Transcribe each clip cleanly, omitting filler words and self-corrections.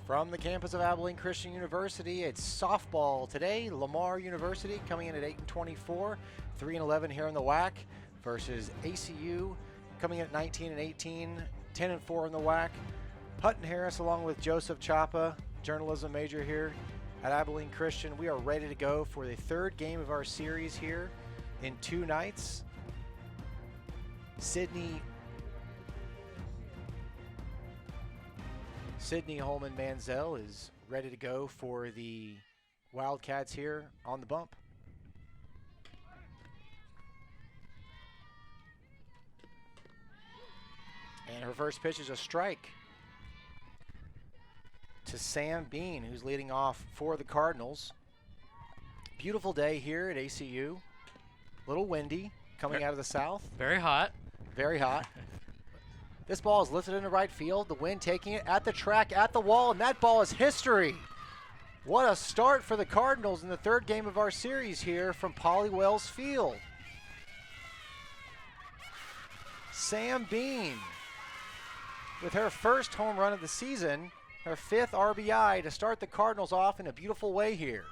From the campus of Abilene Christian University, it's softball today. Lamar University coming in at 8-24, 3-11 here in the WAC versus ACU coming in at 19-18, 10-4 in the WAC. Hutton Harris along with Joseph Chapa, journalism major here at Abilene Christian. We are ready to go for the third game of our series here in 2 nights. Sydney Holman Manziel is ready to go for the Wildcats here on the bump. And her first pitch is a strike to Sam Bean, who's leading off for the Cardinals. Beautiful day here at ACU. A little windy coming out of the south. Very hot. Very hot. This ball is lifted into right field. The wind taking it at the track, at the wall, and that ball is history. What a start for the Cardinals in the third game of our series here from Polly Wells Field. Sam Bean with her first home run of the season, her 5th RBI to start the Cardinals off in a beautiful way here.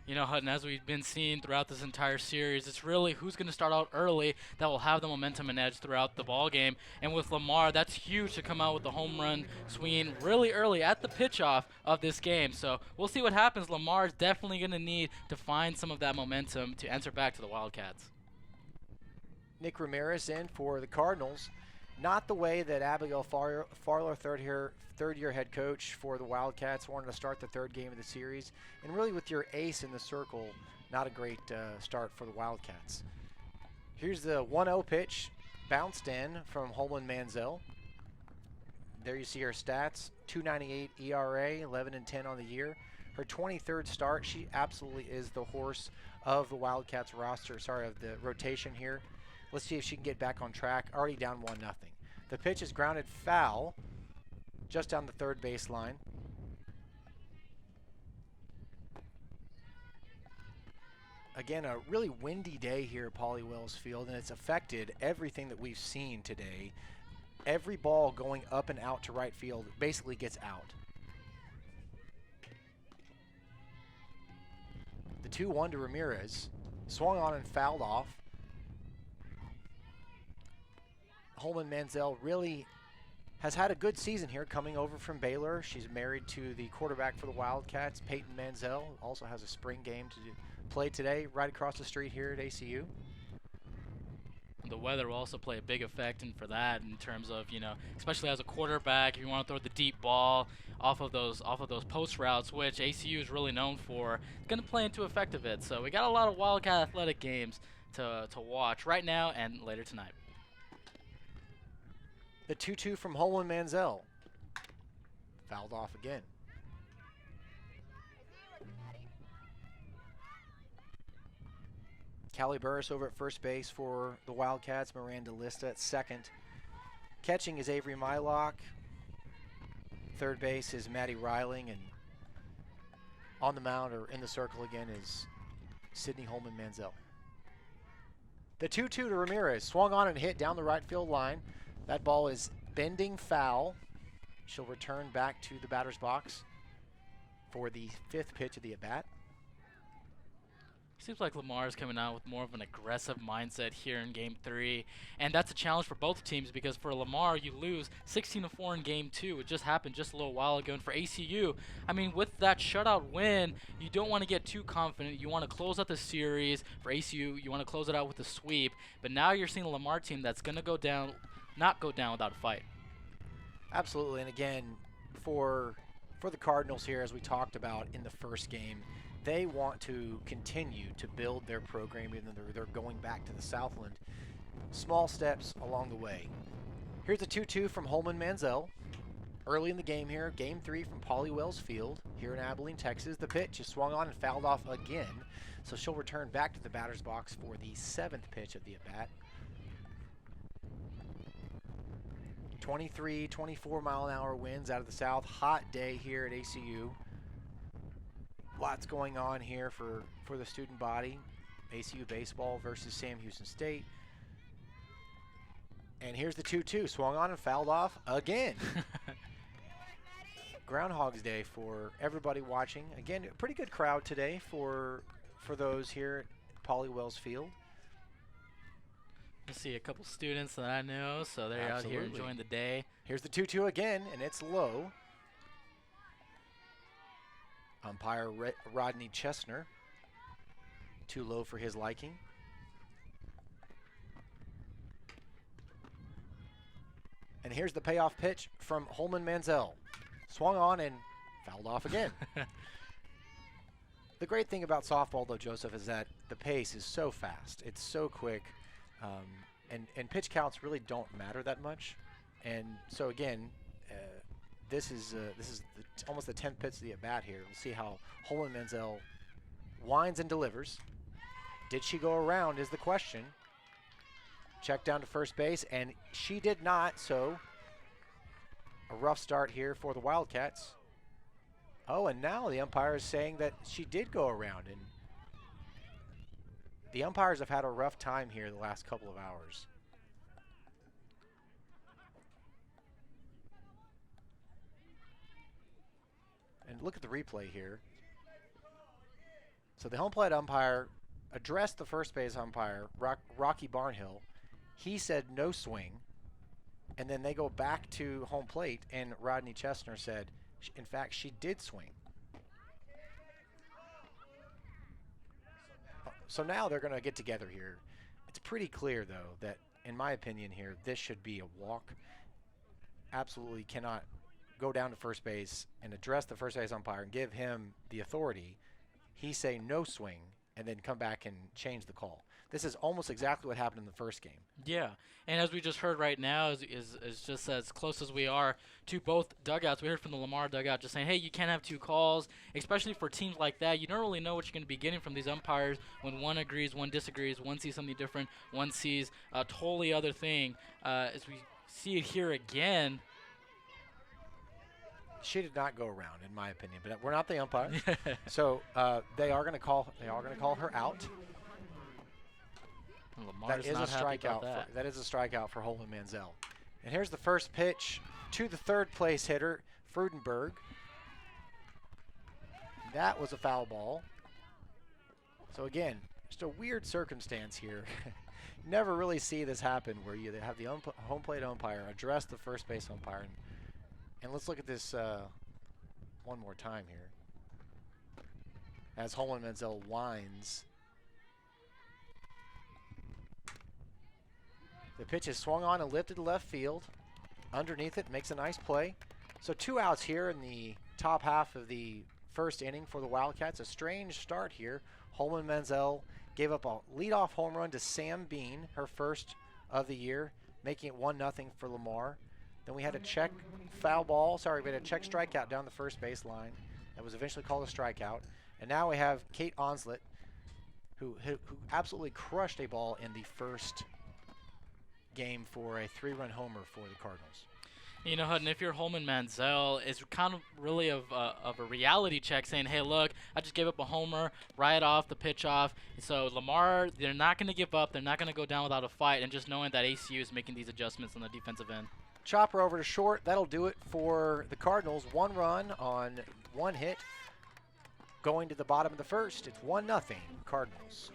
You know, Hutton, as we've been seeing throughout this entire series, it's really who's going to start out early that will have the momentum and edge throughout the ball game. And with Lamar, that's huge to come out with the home run swinging really early at the pitch off of this game. So we'll see what happens. Lamar is definitely going to need to find some of that momentum to enter back to the Wildcats. Nick Ramirez in for the Cardinals. Not the way that Abigail Farler, third-year head coach for the Wildcats, wanted to start the third game of the series. And really with your ace in the circle, not a great start for the Wildcats. Here's the 1-0 pitch, bounced in from Holman Manziel. There you see her stats, 2.98 ERA, 11-10 on the year. Her 23rd start, she absolutely is the horse of the Wildcats roster, of the rotation here. Let's see if she can get back on track. Already down 1-0. The pitch is grounded foul just down the third baseline. Again, a really windy day here at Polly Wells Field, and it's affected everything that we've seen today. Every ball going up and out to right field basically gets out. The 2-1 to Ramirez. Swung on and fouled off. Holman Manziel really has had a good season here coming over from Baylor. She's married to the quarterback for the Wildcats, Peyton Manziel. Also has a spring game to play today right across the street here at ACU. The weather will also play a big effect for that in terms of, you know, especially as a quarterback, if you want to throw the deep ball off of those post routes, which ACU is really known for, it's going to play into effect of it. So we got a lot of Wildcat athletic games to watch right now and later tonight. The 2-2 from Holman Manziel. Fouled off again. Callie Burris over at first base for the Wildcats. Miranda Lista at second. Catching is Avery Mylock. Third base is Maddie Reiling. And on the mound or in the circle again is Sydney Holman Manziel. The 2-2 to Ramirez. Swung on and hit down the right field line. That ball is bending foul. She'll return back to the batter's box for the 5th pitch of the at-bat. Seems like Lamar is coming out with more of an aggressive mindset here in Game 3, and that's a challenge for both teams because for Lamar, you lose 16-4 in Game 2. It just happened just a little while ago, and for ACU, I mean, with that shutout win, you don't want to get too confident. You want to close out the series. For ACU, you want to close it out with a sweep, but now you're seeing a Lamar team that's going to not go down without a fight. Absolutely, and again, for the Cardinals here, as we talked about in the first game, they want to continue to build their program even though they're going back to the Southland. Small steps along the way. Here's a 2-2 from Holman Manziel. Early in the game here, Game 3 from Polly Wells Field here in Abilene, Texas. The pitch is swung on and fouled off again, so she'll return back to the batter's box for the 7th pitch of the at-bat. 23, 24 mile an hour winds out of the south. Hot day here at ACU. Lots going on here for the student body. ACU baseball versus Sam Houston State. And here's the 2-2. Swung on and fouled off again. Groundhog's Day for everybody watching. Again, a pretty good crowd today for those here at Polly Wells Field. I see a couple students that I know, so they're out here enjoying the day. Here's the 2-2 again, and it's low. Umpire Rodney Chesner. Too low for his liking. And here's the payoff pitch from Holman Manziel. Swung on and fouled off again. The great thing about softball, though, Joseph, is that the pace is so fast. It's so quick. And pitch counts really don't matter that much. And so, again, this is almost the 10th pitch of the at-bat here. We'll see how Holman Manziel winds and delivers. Did she go around is the question. Check down to first base, and she did not, so a rough start here for the Wildcats. Oh, and now the umpire is saying that she did go around, and the umpires have had a rough time here the last couple of hours. And look at the replay here. So the home plate umpire addressed the first base umpire, Rocky Barnhill. He said no swing, and then they go back to home plate, and Rodney Chesner said, in fact, she did swing. So now they're going to get together here. It's pretty clear, though, that in my opinion here, this should be a walk. Absolutely cannot go down to first base and address the first base umpire and give him the authority. He say no swing and then come back and change the call. This is almost exactly what happened in the first game. Yeah, and as we just heard right now, is just as close as we are to both dugouts. We heard from the Lamar dugout just saying, hey, you can't have two calls, especially for teams like that. You don't really know what you're going to be getting from these umpires when one agrees, one disagrees, one sees something different, one sees a totally other thing. As we see it here again. She did not go around, in my opinion, but we're not the umpire. So they are going to call her out. That is a strikeout. That is a strikeout for Holman Manziel. And here's the first pitch to the third place hitter, Frudenberg. That was a foul ball. So again, just a weird circumstance here. Never really see this happen where you have the home plate umpire address the first base umpire. And let's look at this one more time here. As Holman Manziel winds. The pitch is swung on and lifted to left field. Underneath it, makes a nice play. So 2 outs here in the top half of the first inning for the Wildcats. A strange start here. Holman Manziel gave up a leadoff home run to Sam Bean, her first of the year, making it 1-0 for Lamar. Then we had a check strikeout down the first base line. That was eventually called a strikeout. And now we have Kate Onslet, who absolutely crushed a ball in the first game for a 3-run homer for the Cardinals. You know, Hutton, if you're Holman Manziel, it's kind of really of a reality check saying, hey, look, I just gave up a homer right off the pitch off. So Lamar, they're not going to give up. They're not going to go down without a fight. And just knowing that ACU is making these adjustments on the defensive end. Chopper over to short. That'll do it for the Cardinals. 1 run on 1 hit. Going to the bottom of the first, it's 1-0 Cardinals.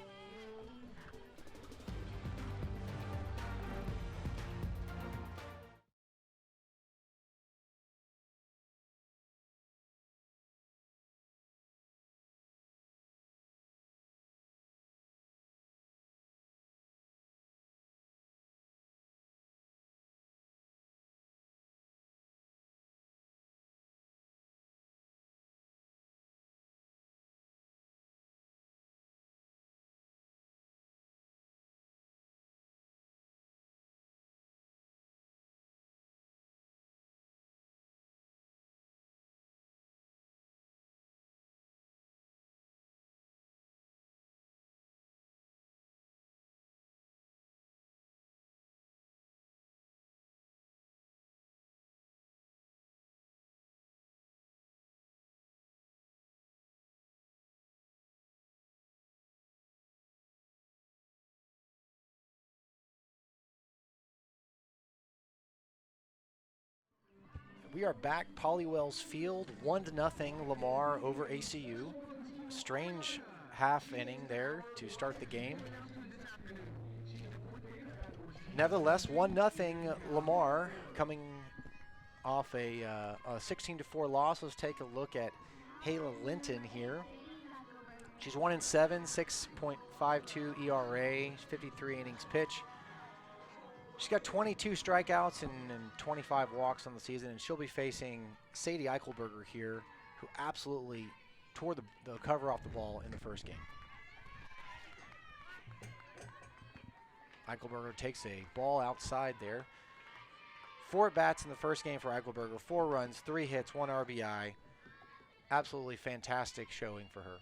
We are back, Polywell's Field, 1-0 Lamar over ACU. Strange half inning there to start the game. Nevertheless, 1-0 Lamar coming off a 16-4 loss. Let's take a look at Hayla Linton here. She's 1-7, 6.52 ERA, 53 innings pitch. She's got 22 strikeouts and 25 walks on the season, and she'll be facing Sadie Eichelberger here, who absolutely tore the cover off the ball in the first game. Eichelberger takes a ball outside there. 4 at-bats in the first game for Eichelberger, 4 runs, 3 hits, 1 RBI. Absolutely fantastic showing for her.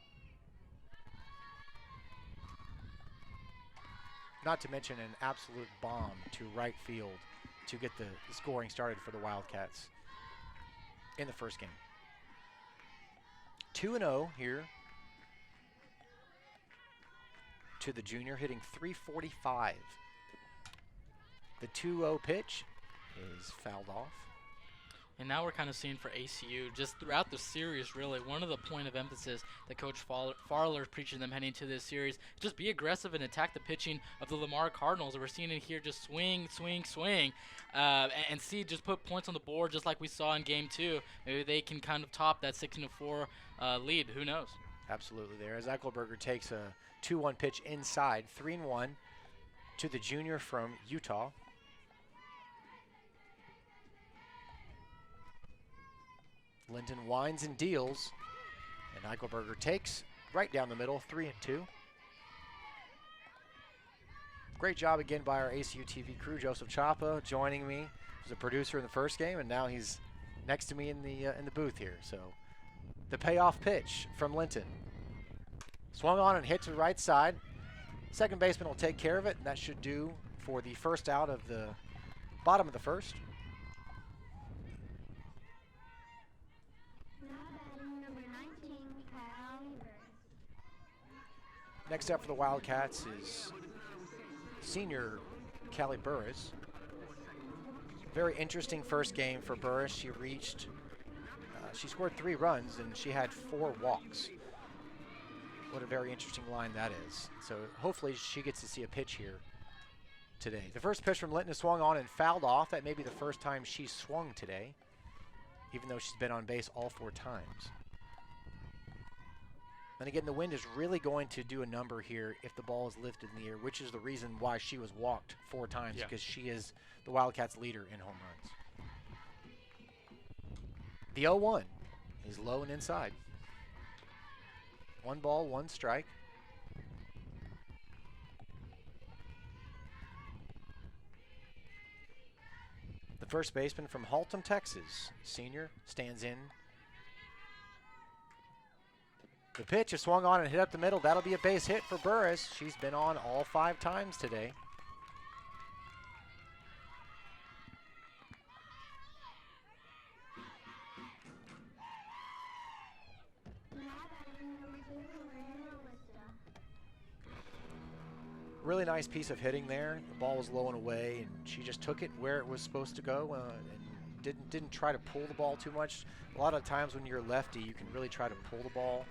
Not to mention an absolute bomb to right field to get the scoring started for the Wildcats in the first game. 2-0 here to the junior, hitting .345. The 2-0 pitch is fouled off. And now we're kind of seeing for ACU, just throughout the series, really, one of the point of emphasis that Coach Farler is preaching them heading into this series, just be aggressive and attack the pitching of the Lamar Cardinals. And we're seeing it here, just swing, swing, swing, and see just put points on the board just like we saw in Game 2. Maybe they can kind of top that 16-4 lead. Who knows? Absolutely there. As Eichelberger takes a 2-1 pitch inside, 3-1 to the junior from Utah. Linton winds and deals, and Eichelberger takes right down the middle, 3-2. Great job again by our ACUTV crew. Joseph Chapa joining me as a producer in the first game, and now he's next to me in the booth here. So the payoff pitch from Linton. Swung on and hit to the right side. Second baseman will take care of it, and that should do for the first out of the bottom of the first. Next up for the Wildcats is senior Callie Burris. Very interesting first game for Burris. She scored 3 runs and she had 4 walks. What a very interesting line that is. So hopefully she gets to see a pitch here today. The first pitch from Linton is swung on and fouled off. That may be the first time she's swung today, even though she's been on base all 4 times. And again, the wind is really going to do a number here if the ball is lifted in the air, which is the reason why she was walked 4 times, because she is the Wildcats' leader in home runs. The 0-1 is low and inside. 1 ball, 1 strike. The first baseman from Haltom, Texas, senior, stands in. The pitch is swung on and hit up the middle. That'll be a base hit for Burris. She's been on all 5 times today. Really nice piece of hitting there. The ball was low and away, and she just took it where it was supposed to go and didn't try to pull the ball too much. A lot of times when you're lefty, you can really try to pull the ball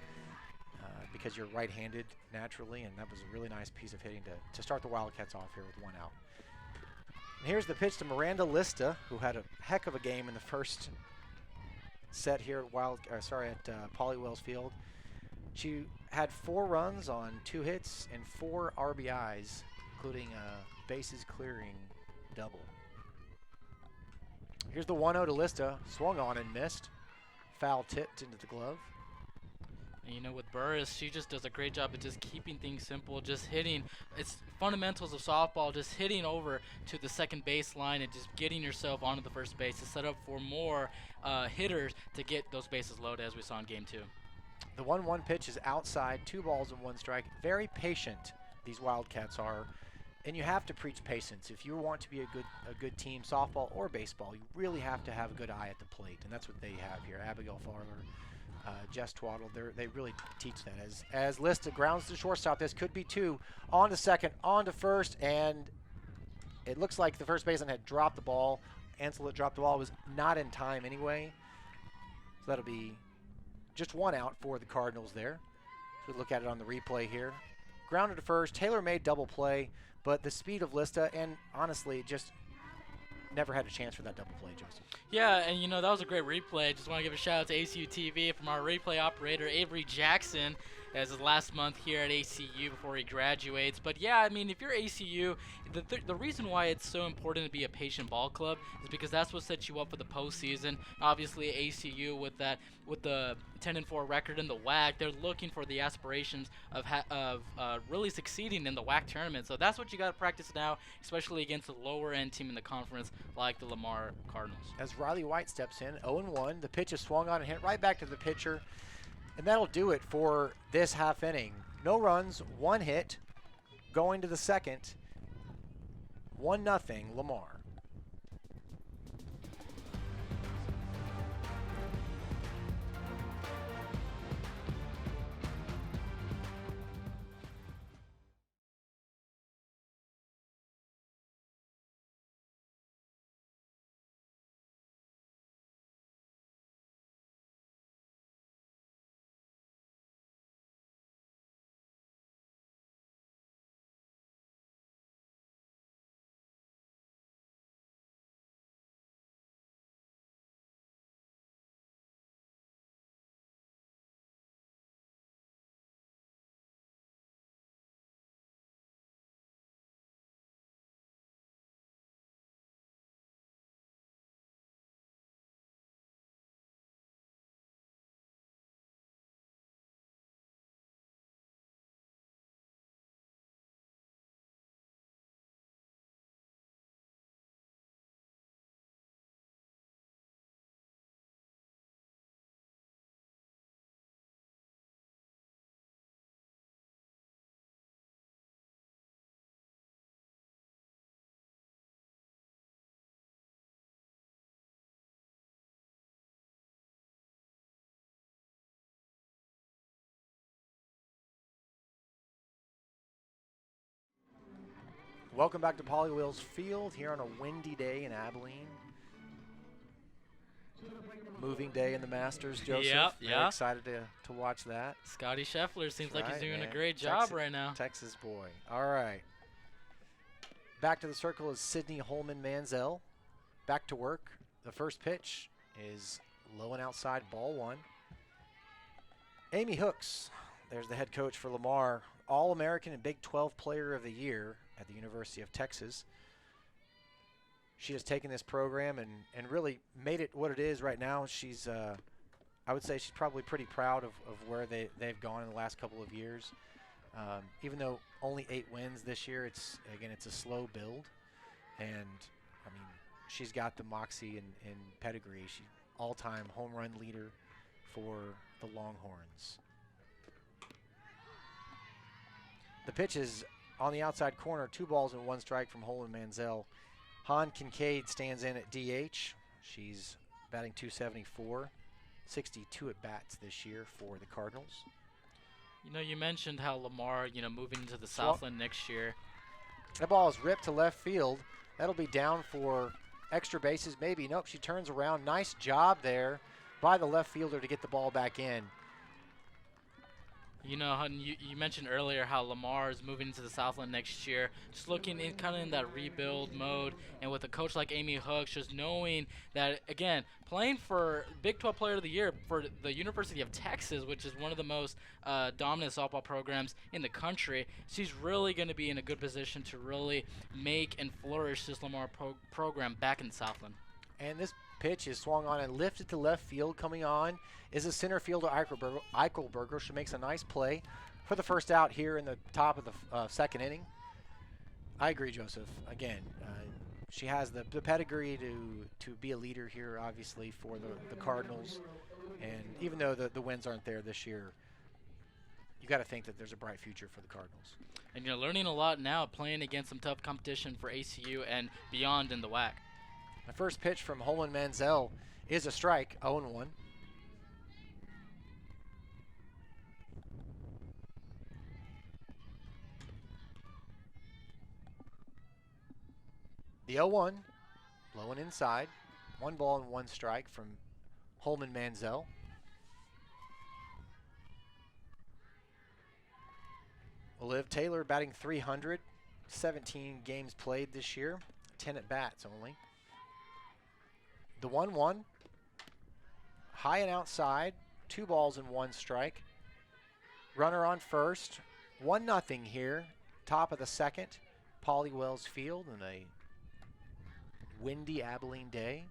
because you're right-handed naturally, and that was a really nice piece of hitting to start the Wildcats off here with 1 out. And here's the pitch to Miranda Lista, who had a heck of a game in the first set here at Polywell's Field. She had 4 runs on 2 hits and 4 RBIs, including a bases clearing double. Here's the 1-0 to Lista, swung on and missed. Foul tipped into the glove. And you know, with Burris, she just does a great job of just keeping things simple, just hitting. It's fundamentals of softball, just hitting over to the second baseline and just getting yourself onto the first base to set up for more hitters to get those bases loaded, as we saw in Game 2. The 1-1 pitch is outside, 2 balls and 1 strike. Very patient, these Wildcats are. And you have to preach patience. If you want to be a good team, softball or baseball, you really have to have a good eye at the plate, and that's what they have here. Abigail Farler, Jess Twaddle, they really teach that. As Lista grounds to shortstop, this could be 2. On to second, on to first, and it looks like the first baseman had dropped the ball Ansel that dropped the ball was not in time anyway. So that'll be just one out for the Cardinals there. So we look at it on the replay here. Grounded to first, Taylor made double play, but the speed of Lista, and honestly, just never had a chance for that double play, Joseph. Yeah, and you know, that was a great replay. Just want to give a shout out to ACUTV from our replay operator, Avery Jackson, as his last month here at ACU before he graduates. But yeah, I mean, if you're ACU, the reason why it's so important to be a patient ball club is because that's what sets you up for the postseason. Obviously, ACU with the 10-4 record in the WAC, they're looking for the aspirations of really succeeding in the WAC tournament. So that's what you got to practice now, especially against a lower end team in the conference like the Lamar Cardinals. As Riley White steps in, 0-1, the pitch is swung on and hit right back to the pitcher. And that'll do it for this half inning. No runs, 1 hit, going to the second. 1-0 Lamar. Welcome back to Polly Wheels Field here on a windy day in Abilene. Moving day in the Masters, Joseph. Yep, Very excited to watch that. Scotty Scheffler seems like he's doing man. a great job right now. Texas boy. All right. Back to the circle is Sydney Holman Manziel. Back to work. The first pitch is low and outside, ball 1. Amy Hooks, there's the head coach for Lamar, All-American and Big 12 Player of the Year at the University of Texas. She has taken this program and really made it what it is right now. She's, I would say she's probably pretty proud of where they've gone in the last couple of years. Even though only 8 wins this year, it's a slow build. And, I mean, she's got the moxie and pedigree. She's all-time home run leader for the Longhorns. The pitch is on the outside corner, 2 balls and 1 strike from Holman Manziel. Han Kincaid stands in at DH. She's batting .274, 62 at bats this year for the Cardinals. You know, you mentioned how Lamar, moving into the Southland next year. That ball is ripped to left field. That'll be down for extra bases, maybe. Nope, she turns around. Nice job there by the left fielder to get the ball back in. You know, you mentioned earlier how Lamar is moving into the Southland next year, just looking in kind of in that rebuild mode, and with a coach like Amy Hooks, just knowing that, again, playing for Big 12 Player of the Year for the University of Texas, which is one of the most dominant softball programs in the country, she's really going to be in a good position to really make and flourish this Lamar program back in Southland. And this pitch is swung on and lifted to left field. Coming on is a center fielder, Eichelberger. She makes a nice play for the first out here in the top of the second inning. I agree, Joseph. Again, she has the pedigree to be a leader here, obviously, for the Cardinals. And even though the wins aren't there this year, you got to think that there's a bright future for the Cardinals. And you're learning a lot now, playing against some tough competition for ACU and beyond in the WAC. The first pitch from Holman Manziel is a strike, 0-1. The 0-1, Low and inside. 1 ball and 1 strike from Holman Manziel. Olive Taylor batting .300, 17 games played this year, 10 at bats only. The 1-1, high and outside, 2 balls and 1 strike. Runner on first, 1-0 here, top of the second, Pauly Wells Field on a windy Abilene day.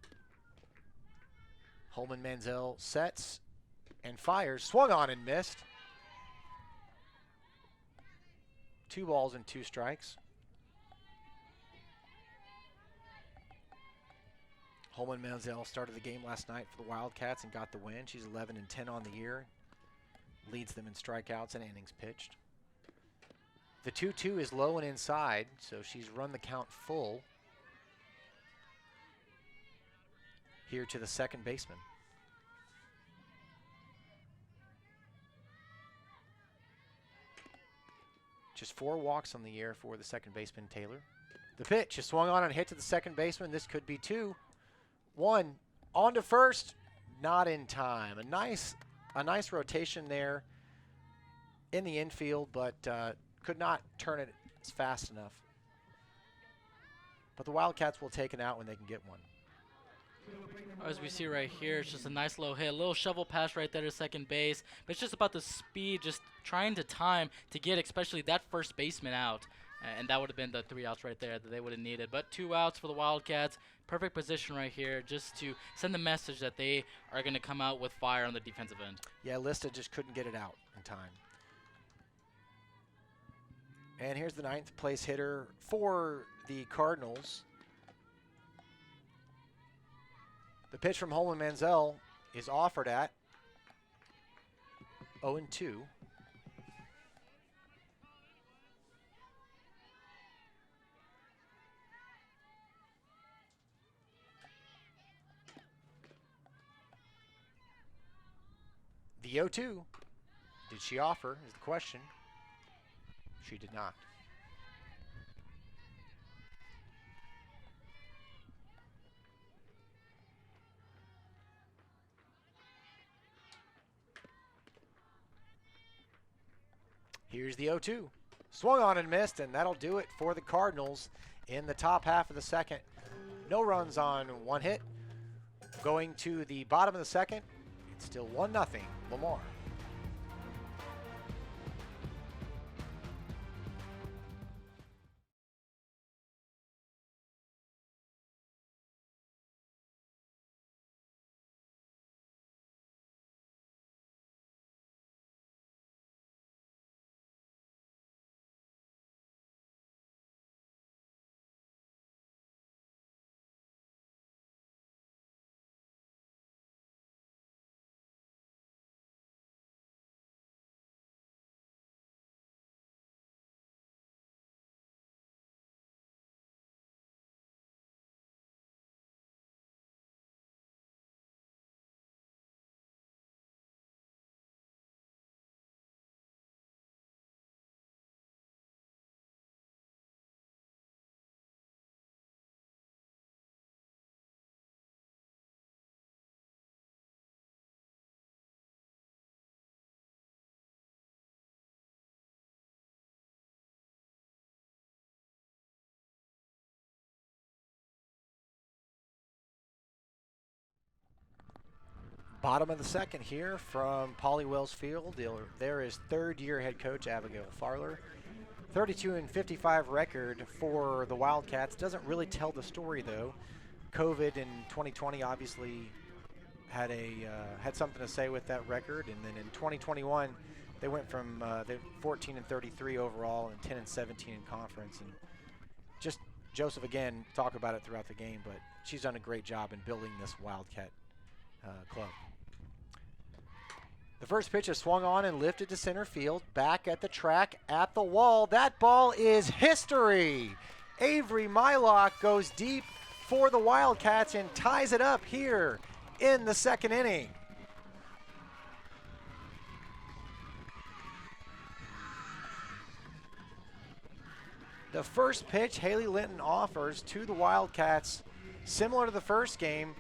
Holman Manziel sets and fires, swung on and missed. 2 balls and 2 strikes. Holman Manziel started the game last night for the Wildcats and got the win. She's 11-10 on the year. Leads them in strikeouts and innings pitched. The 2-2 is low and inside, so she's run the count full. Here to the second baseman. Just 4 walks on the year for the second baseman, Taylor. The pitch is swung on and hit to the second baseman. This could be 2. 1 on to first, not in time. A nice rotation there in the infield, but could not turn it fast enough. But the Wildcats will take it out when they can get one. As we see right here, it's just a nice low hit, a little shovel pass right there to second base. But it's just about the speed, just trying to time to get especially that first baseman out. And that would have been the 3 outs right there that they would have needed. But 2 outs for the Wildcats. Perfect position right here just to send the message that they are going to come out with fire on the defensive end. Yeah, Lista just couldn't get it out in time. And here's the 9th place hitter for the Cardinals. The pitch from Holman Manziel is offered at 0-2. The 0-2, did she offer is the question. She did not. Here's the 0-2. Swung on and missed, and that'll do it for the Cardinals in the top half of the second. No runs on 1 hit. Going to the bottom of the second, it's still 1-0 Lamar. Bottom of the second here from Pauly Wells Field. There is third-year head coach Abigail Farler. 32-55 record for the Wildcats. Doesn't really tell the story though. COVID in 2020 obviously had something to say with that record, and then in 2021 they went from 14-33 overall and 10-17 in conference. And just Joseph again talk about it throughout the game, but she's done a great job in building this Wildcat club. The first pitch is swung on and lifted to center field. Back at the track, at the wall. That ball is history. Avery Mylock goes deep for the Wildcats and ties it up here in the second inning. The first pitch Haley Linton offers to the Wildcats Similar to the first game,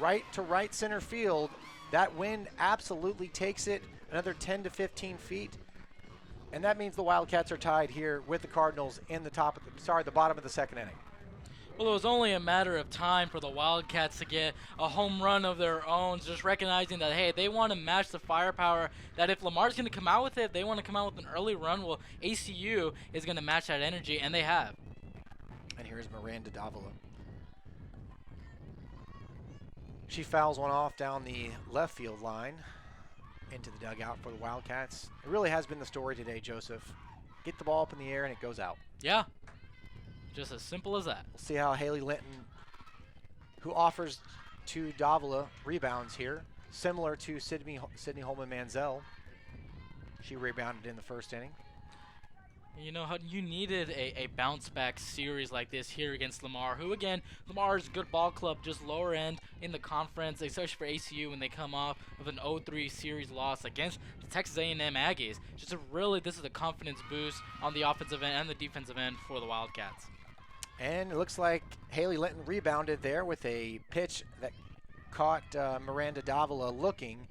right to right center field, that wind absolutely takes it another 10 to 15 feet. And that means the Wildcats are tied here with the Cardinals in the the bottom of the second inning. Well, it was only a matter of time for the Wildcats to get a home run of their own, just recognizing that, hey, they want to match the firepower, that if Lamar's going to come out with it, if they want to come out with an early run, well, ACU is going to match that energy, and they have. And here's Miranda Davila. She fouls one off down the left field line into the dugout for the Wildcats. It really has been the story today, Joseph. Get the ball up in the air and it goes out. Yeah, just as simple as that. We'll see how Haley Linton, who offers to Davila, rebounds here, similar to Sydney Holman-Manziel. She rebounded in the first inning. You know, Hutton, you needed a bounce-back series like this here against Lamar, who, again, Lamar's good ball club, just lower end in the conference, especially for ACU when they come off of an 0-3 series loss against the Texas A&M Aggies. Just this is a confidence boost on the offensive end and the defensive end for the Wildcats. And it looks like Haley Linton rebounded there with a pitch that caught Miranda Davila looking.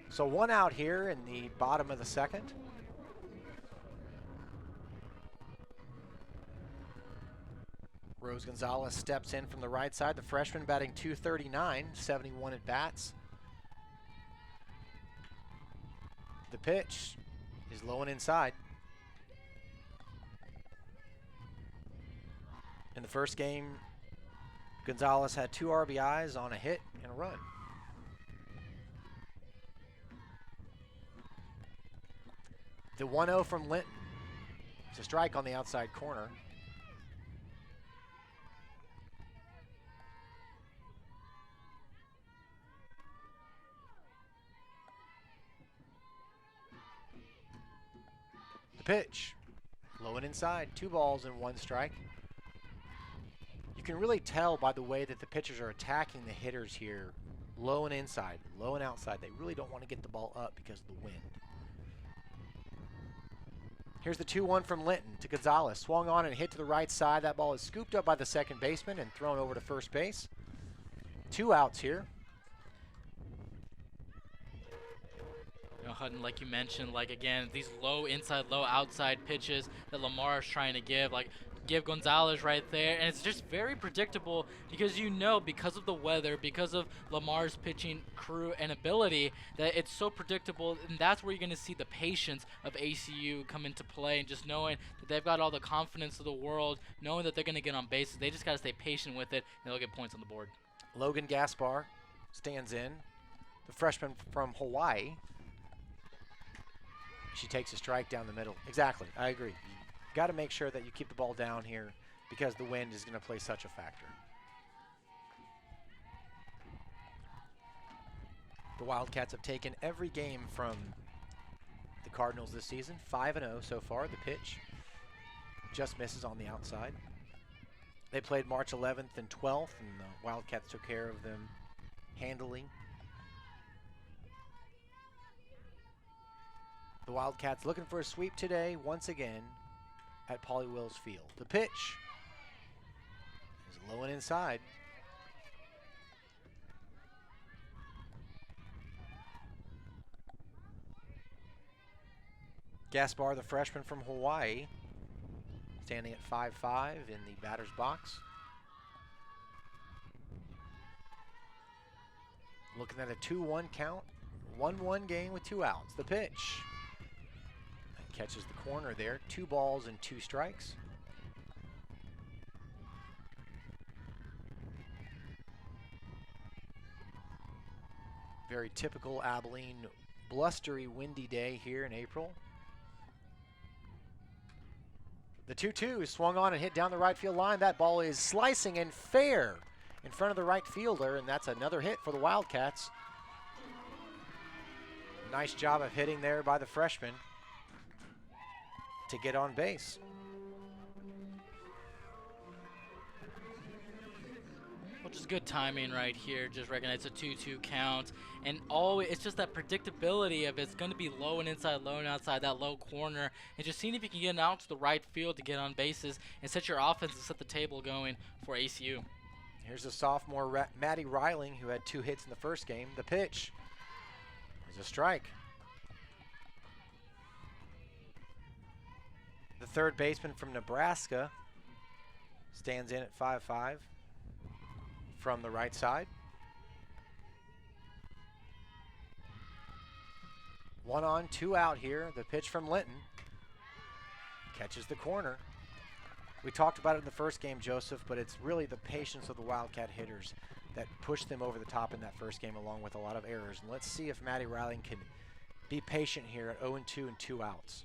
So one out here in the bottom of the second. Rose Gonzalez steps in from the right side. The freshman batting .239, 71 at bats. The pitch is low and inside. In the first game, Gonzalez had 2 RBIs on a hit and a run. The 1-0 from Linton. It's a strike on the outside corner. The pitch, low and inside, 2 balls and 1 strike. You can really tell by the way that the pitchers are attacking the hitters here, low and inside, low and outside. They really don't want to get the ball up because of the wind. Here's the 2-1 from Linton to Gonzalez. Swung on and hit to the right side. That ball is scooped up by the second baseman and thrown over to first base. 2 outs here. You know, Hutton, like you mentioned, like again, these low inside, low outside pitches that Lamar is trying to give Gonzalez right there, and it's just very predictable because you know, because of the weather, because of Lamar's pitching crew and ability, that it's so predictable, and that's where you're going to see the patience of ACU come into play, and just knowing that they've got all the confidence of the world, knowing that they're going to get on bases. They just got to stay patient with it, and they'll get points on the board. Logan Gaspar stands in, the freshman from Hawaii. She takes a strike down the middle. Exactly, I agree. Got to make sure that you keep the ball down here because the wind is going to play such a factor. The Wildcats have taken every game from the Cardinals this season, 5-0 so far. The pitch just misses on the outside. They played March 11th and 12th, and the Wildcats took care of them handily. The Wildcats looking for a sweep today once again at Pauley Wills Field. The pitch is low and inside. Gaspar, the freshman from Hawaii, standing at 5'5" in the batter's box. Looking at a 2-1 count, 1-1 game with 2 outs. The pitch catches the corner there. 2 balls and 2 strikes. Very typical Abilene blustery, windy day here in April. The 2-2 is swung on and hit down the right field line. That ball is slicing and fair in front of the right fielder, and that's another hit for the Wildcats. Nice job of hitting there by the freshman to get on base. Which is good timing right here. Just recognize a 2-2 count, and always it's just that predictability of it's going to be low and inside, low and outside, that low corner, and just seeing if you can get out to the right field to get on bases and set your offense and set the table going for ACU. Here's the sophomore Maddie Riling, who had 2 hits in the first game. The pitch is a strike. The third baseman from Nebraska stands in at 5-5 from the right side. 1 on, 2 out here. The pitch from Linton catches the corner. We talked about it in the first game, Joseph, but it's really the patience of the Wildcat hitters that pushed them over the top in that first game, along with a lot of errors. And let's see if Maddie Riling can be patient here at 0-2 and 2 outs.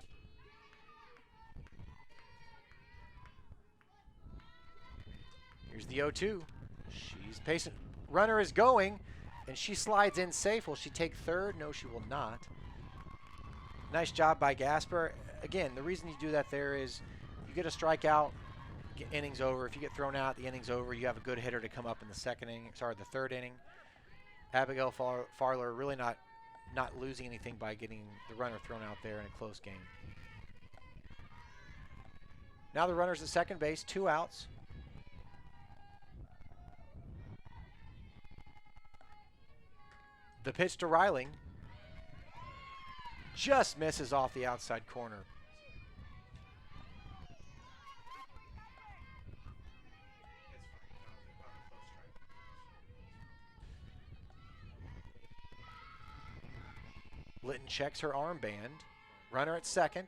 Here's the 0-2. She's patient. Runner is going, and she slides in safe. Will she take third? No, she will not. Nice job by Gasper. Again, the reason you do that there is you get a strikeout, inning's over. If you get thrown out, the inning's over. You have a good hitter to come up in the the third inning. Abigail Farler really not losing anything by getting the runner thrown out there in a close game. Now the runner's at second base, 2 outs. The pitch to Riling just misses off the outside corner. Litton checks her armband. Runner at second.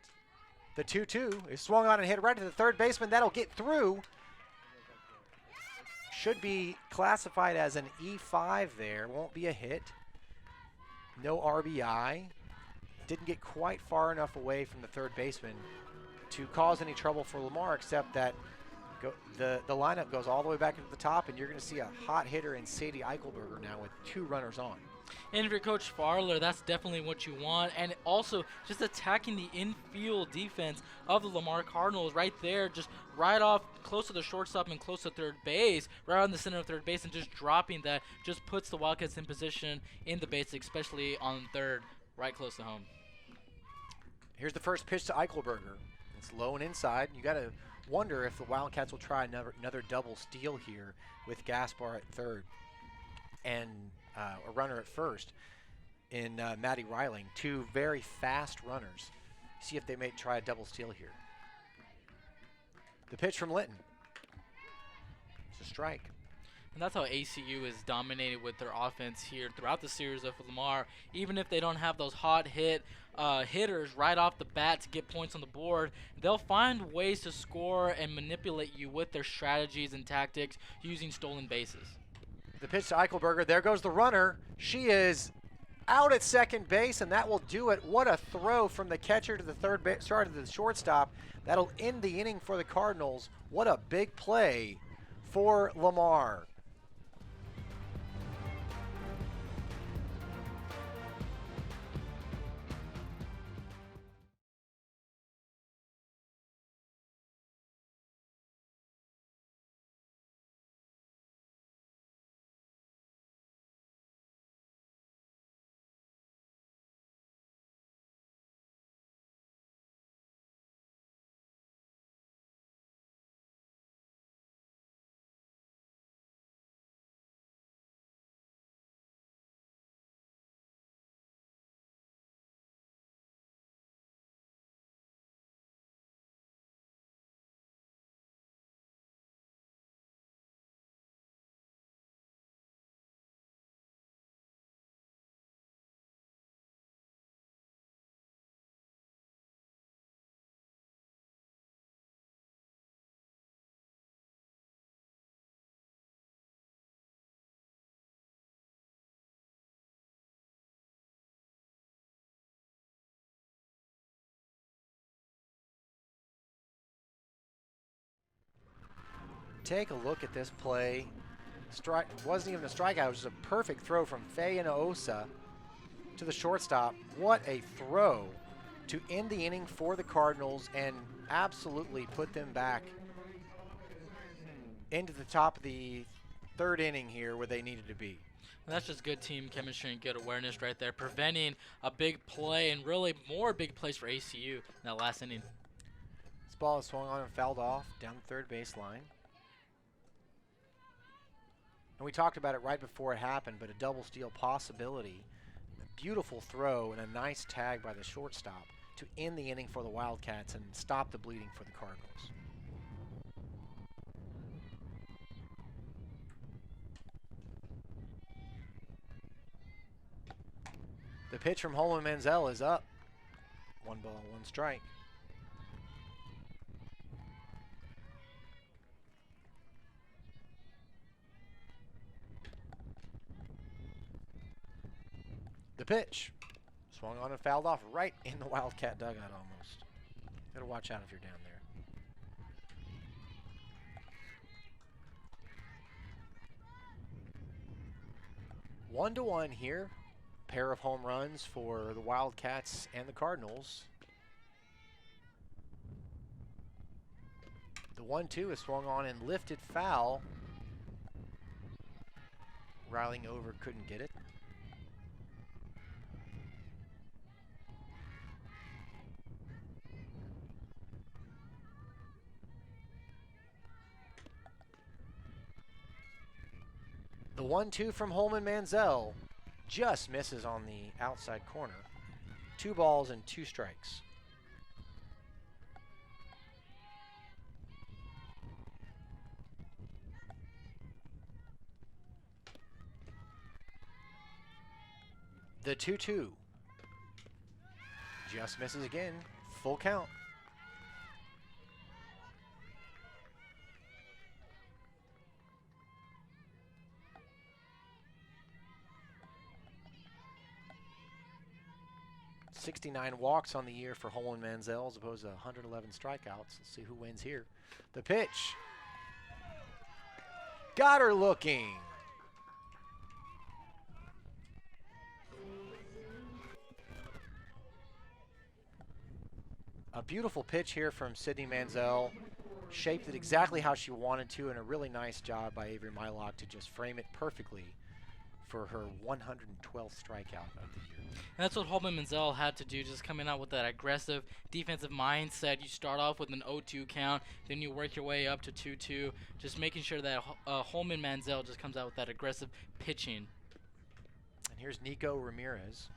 The 2-2 is swung on and hit right to the third baseman. That'll get through. Should be classified as an E5 there. Won't be a hit. No RBI. Didn't get quite far enough away from the third baseman to cause any trouble for Lamar, except that the lineup goes all the way back to the top, and you're going to see a hot hitter in Sadie Eichelberger now with 2 runners on. And if you're Coach Farler, that's definitely what you want. And also just attacking the infield defense of the Lamar Cardinals right there, just right off close to the shortstop and close to third base, right on the center of third base, and just dropping that just puts the Wildcats in position in the basics, especially on third, right close to home. Here's the first pitch to Eichelberger. It's low and inside. You got to wonder if the Wildcats will try another double steal here with Gaspar at third and a runner at first in Maddie Riling. 2 very fast runners. See if they may try a double steal here. The pitch from Linton. It's a strike. And that's how ACU is dominated with their offense here throughout the series of Lamar. Even if they don't have those hot hitters right off the bat to get points on the board, they'll find ways to score and manipulate you with their strategies and tactics using stolen bases. The pitch to Eichelberger. There goes the runner. She is out at second base, and that will do it. What a throw from the catcher to the to the shortstop. That'll end the inning for the Cardinals. What a big play for Lamar. Take a look at this play. Wasn't even a strikeout. It was just a perfect throw from Faye Inosa to the shortstop. What a throw to end the inning for the Cardinals and absolutely put them back into the top of the third inning here where they needed to be. That's just good team chemistry and good awareness right there, preventing a big play and really more big plays for ACU in that last inning. This ball is swung on and fouled off down the third baseline. And we talked about it right before it happened, but a double steal possibility. A beautiful throw and a nice tag by the shortstop to end the inning for the Wildcats and stop the bleeding for the Cardinals. The pitch from Holman Manziel is up. 1 ball, 1 strike. The pitch. Swung on and fouled off right in the Wildcat dugout almost. Gotta watch out if you're down there. 1-1 here. Pair of home runs for the Wildcats and the Cardinals. The 1-2 is swung on and lifted foul. Riling over, couldn't get it. The 1-2 from Holman Manziel just misses on the outside corner. 2 balls and 2 strikes. The 2-2 just misses again. Full count. '69 walks on the year for Holman Manziel as opposed to 111 strikeouts. Let's see who wins here. The pitch. Got her looking. A beautiful pitch here from Sydney Manziel. Shaped it exactly how she wanted to, and a really nice job by Avery Mylock to just frame it perfectly for her 112th strikeout of the year. And that's what Holman Manziel had to do, just coming out with that aggressive defensive mindset. You start off with an 0-2 count, then you work your way up to 2-2, just making sure that Holman Manziel just comes out with that aggressive pitching. And here's Nico Ramirez.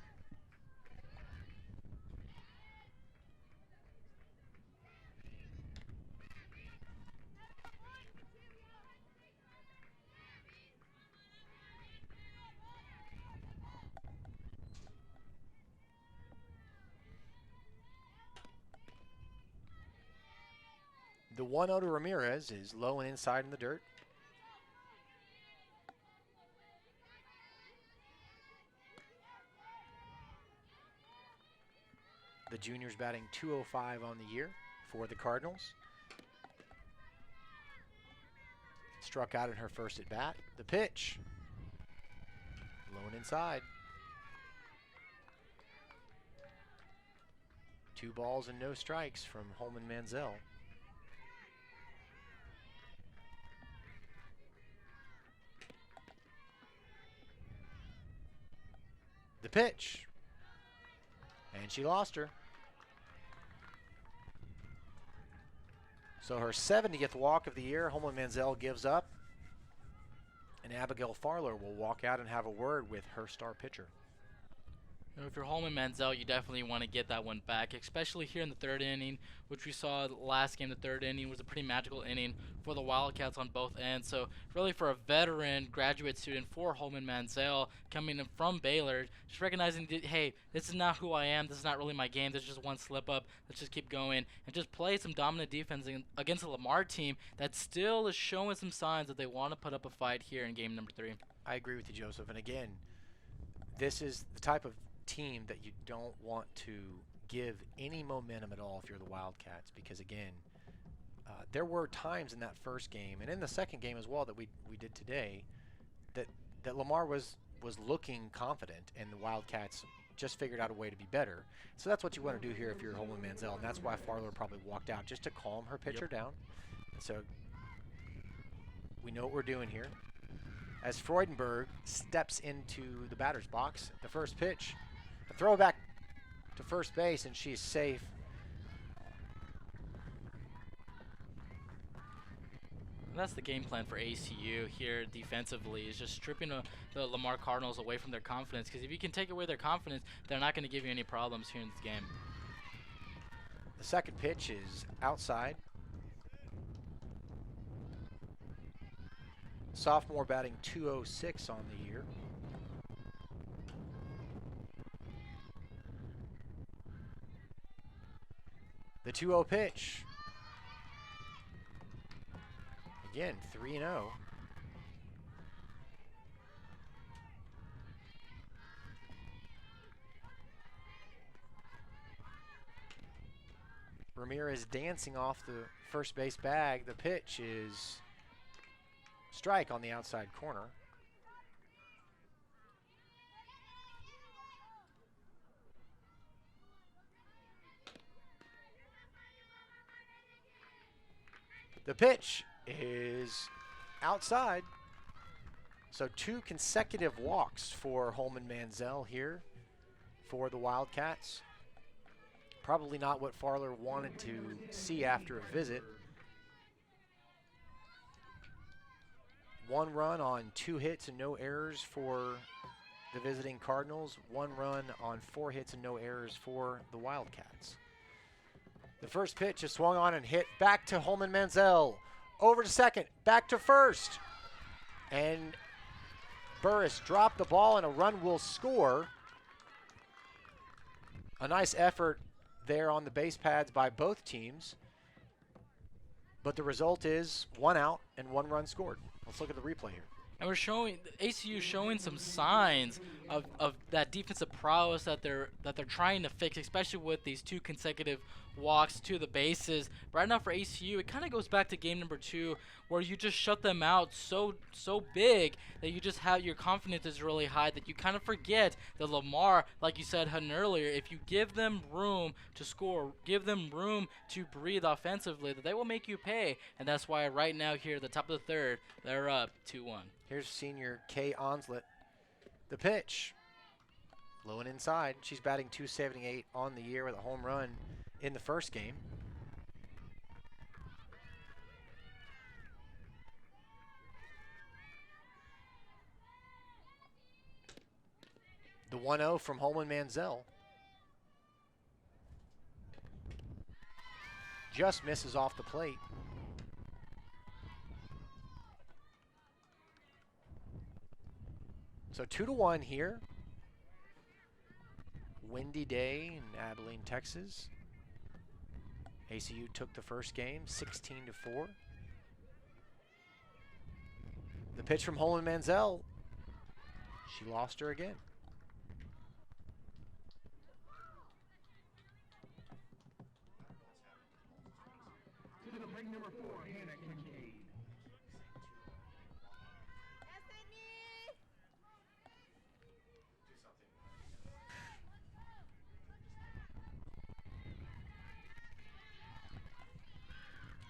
The 1-0 to Ramirez is low and inside in the dirt. The junior's batting .205 on the year for the Cardinals. Struck out in her first at bat. The pitch. Low and inside. 2 balls and no strikes from Holman Manziel. The pitch. And she lost her. So her 70th walk of the year, Holman Manziel gives up. And Abigail Farler will walk out and have a word with her star pitcher. You know, if you're Holman Manziel, you definitely want to get that one back, especially here in the 3rd inning, which we saw last game. The 3rd inning was a pretty magical inning for the Wildcats on both ends. So really for a veteran graduate student for Holman Manziel coming in from Baylor, just recognizing that, hey, this is not who I am. This is not really my game. This is just one slip up. Let's just keep going and just play some dominant defense against a Lamar team that still is showing some signs that they want to put up a fight here in game number 3. I agree with you, Joseph. And again, this is the type of team that you don't want to give any momentum at all if you're the Wildcats, because again, there were times in that first game and in the second game as well that we did today that Lamar was looking confident and the Wildcats just figured out a way to be better. So that's what you want to do here if you're Holman Manziel, and that's why Farler probably walked out, just to calm her pitcher down. And so we know what we're doing here. As Freudenberg steps into the batter's box, the first pitch, a throwback to first base, and she's safe. And that's the game plan for ACU here defensively, is just stripping the Lamar Cardinals away from their confidence. Because if you can take away their confidence, they're not going to give you any problems here in this game. The second pitch is outside. Sophomore batting .206 on the year. The 2-0 pitch. Again, 3-0. Ramirez dancing off the first base bag. The pitch is strike on the outside corner. The pitch is outside. So 2 consecutive walks for Holman Manziel here for the Wildcats. Probably not what Farler wanted to see after a visit. 1 run on 2 hits and no errors for the visiting Cardinals. 1 run on 4 hits and no errors for the Wildcats. The first pitch is swung on and hit back to Holman Manziel. Over to second, back to first. And Burris dropped the ball and a run will score. A nice effort there on the base pads by both teams. But the result is 1 out and 1 run scored. Let's look at the replay here. And we're showing ACU showing some signs of that defensive prowess that they're trying to fix, especially with these 2 consecutive walks to the bases. Right now for ACU, it kind of goes back to game number 2, where you just shut them out so big that you just have your confidence is really high that you kind of forget that Lamar, like you said, Hutton, earlier, if you give them room to score, give them room to breathe offensively, that they will make you pay. And that's why right now here at the top of the 3rd, they're up 2-1. Here's senior Kay Onslet. The pitch, low and inside. She's batting .278 on the year with a home run in the first game. The 1-0 from Holman Manziel. Just misses off the plate. So 2-1 here. Windy day in Abilene, Texas. ACU took the first game, 16-4. The pitch from Holman Manziel. She lost her again.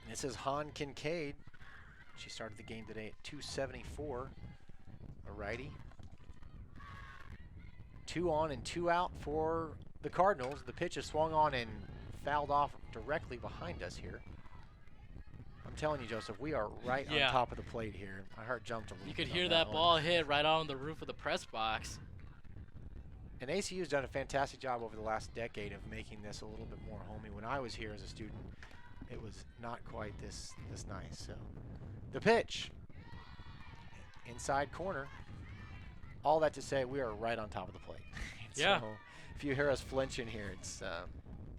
This is Han Kincaid. She started the game today at .274, a righty. 2 on and 2 out for the Cardinals. The pitch is swung on and fouled off directly behind us here. I'm telling you, Joseph, we are right on top of the plate here. My heart jumped a little bit. You could hear that ball hit right on the roof of the press box. And ACU's done a fantastic job over the last decade of making this a little bit more homey. When I was here as a student, it was not quite this nice. So the pitch, inside corner. All that to say, we are right on top of the plate. Yeah. So if you hear us flinching here, it's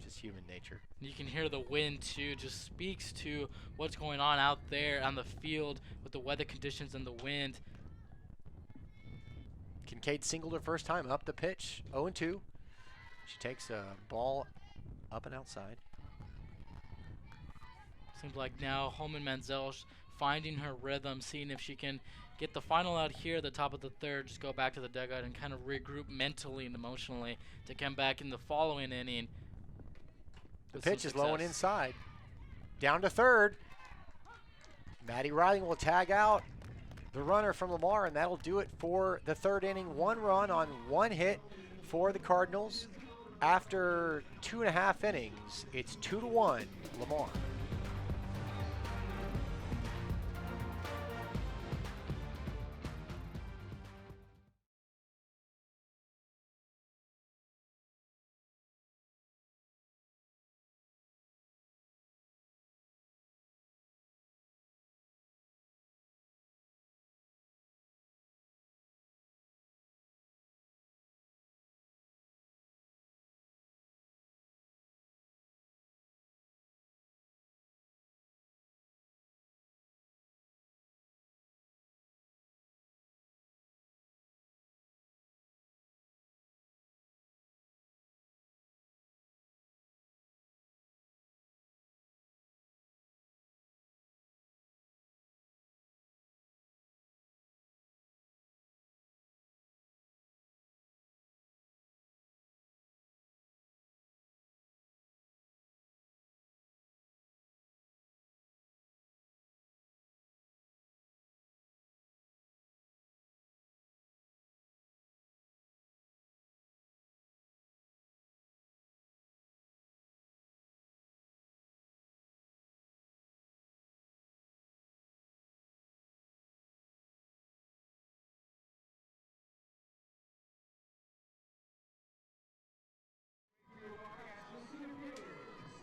just human nature. You can hear the wind too. Just speaks to what's going on out there on the field with the weather conditions and the wind. Kincaid singled her first time up the pitch, 0-2. She takes a ball up and outside. Seems like now Holman Manziel's finding her rhythm, seeing if she can get the final out here at the top of the 3rd, just go back to the dugout and kind of regroup mentally and emotionally to come back in the following inning. The pitch is low and inside. Down to 3rd. Maddie Riding will tag out the runner from Lamar, and that'll do it for the 3rd inning. 1 run on 1 hit for the Cardinals. After 2.5 innings, it's 2-1 Lamar.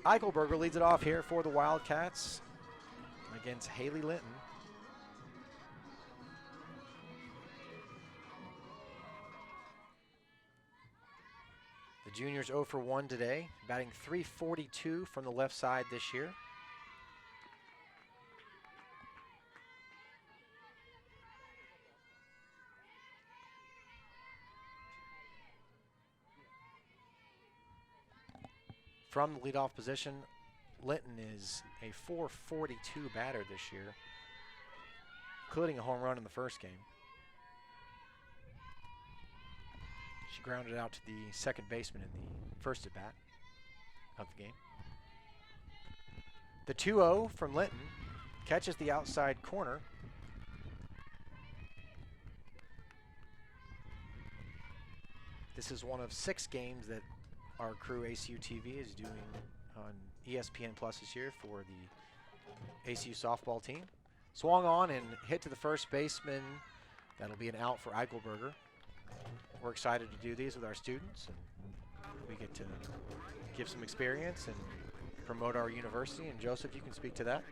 Eichelberger leads it off here for the Wildcats against Haley Linton. The juniors 0 for 1 today, batting .342 from the left side this year. From the leadoff position, Linton is a .442 batter this year, including a home run in the first game. She grounded out to the second baseman in the first at-bat of the game. The 2-0 from Linton catches the outside corner. This is one of 6 games that our crew ACUTV is doing on ESPN Plus this year for the ACU softball team. Swung on and hit to the first baseman. That'll be an out for Eichelberger. We're excited to do these with our students, and we get to give some experience and promote our university. And Joseph, you can speak to that.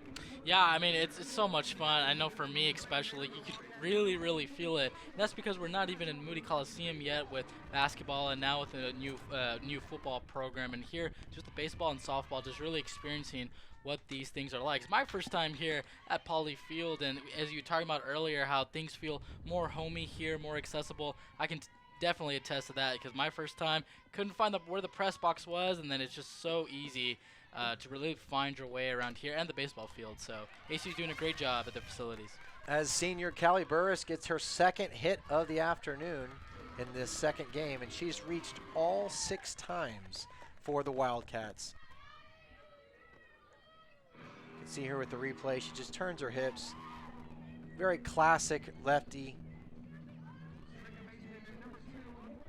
Yeah, I mean, it's so much fun. I know for me especially, you can really feel it. And that's because we're not even in Moody Coliseum yet with basketball, and now with a new football program. And here, just the baseball and softball, just really experiencing what these things are like. It's my first time here at Poly Field, and as you were talking about earlier, how things feel more homey here, more accessible, I can definitely attest to that, because my first time couldn't find where the press box was, and then it's just so easy to really find your way around here and the baseball field. So ACU's doing a great job at the facilities. As senior Callie Burris gets her second hit of the afternoon in this second game, and she's reached all 6 times for the Wildcats. You can see her with the replay. She just turns her hips. Very classic lefty.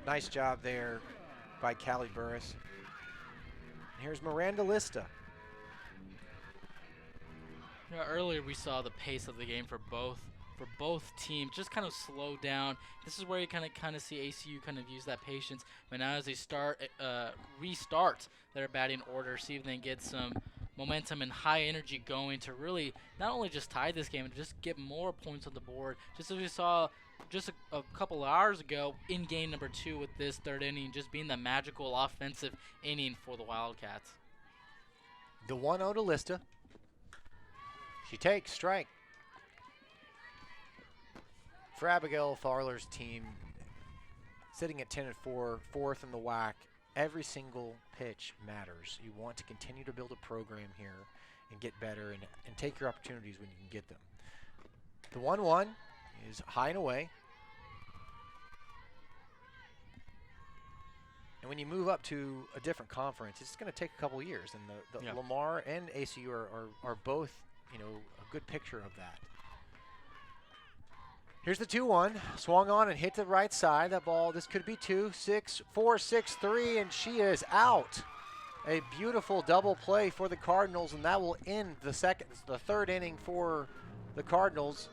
Nice job there by Callie Burris. And here's Miranda Lista. You know, earlier we saw the pace of the game for both teams just kind of slow down. This is where you kind of see ACU kind of use that patience. But now as they restart their batting order, see if they can get some momentum and high energy going to really not only just tie this game, but just get more points on the board. Just as we saw just a couple of hours ago in game number 2 with this third inning, just being the magical offensive inning for the Wildcats. The 1-0 to Lista. She takes strike. For Abigail Farler's team, sitting at 10-4, 4th in the WAC, every single pitch matters. You want to continue to build a program here and get better and take your opportunities when you can get them. The 1-1 is high and away. And when you move up to a different conference, it's going to take a couple years. And the Lamar and ACU are both, you know, a good picture of that. Here's the 2-1, swung on and hit the right side. That ball, this could be 2, 6, 4, 6, 3, and she is out. A beautiful double play for the Cardinals, and that will end the third inning for the Cardinals.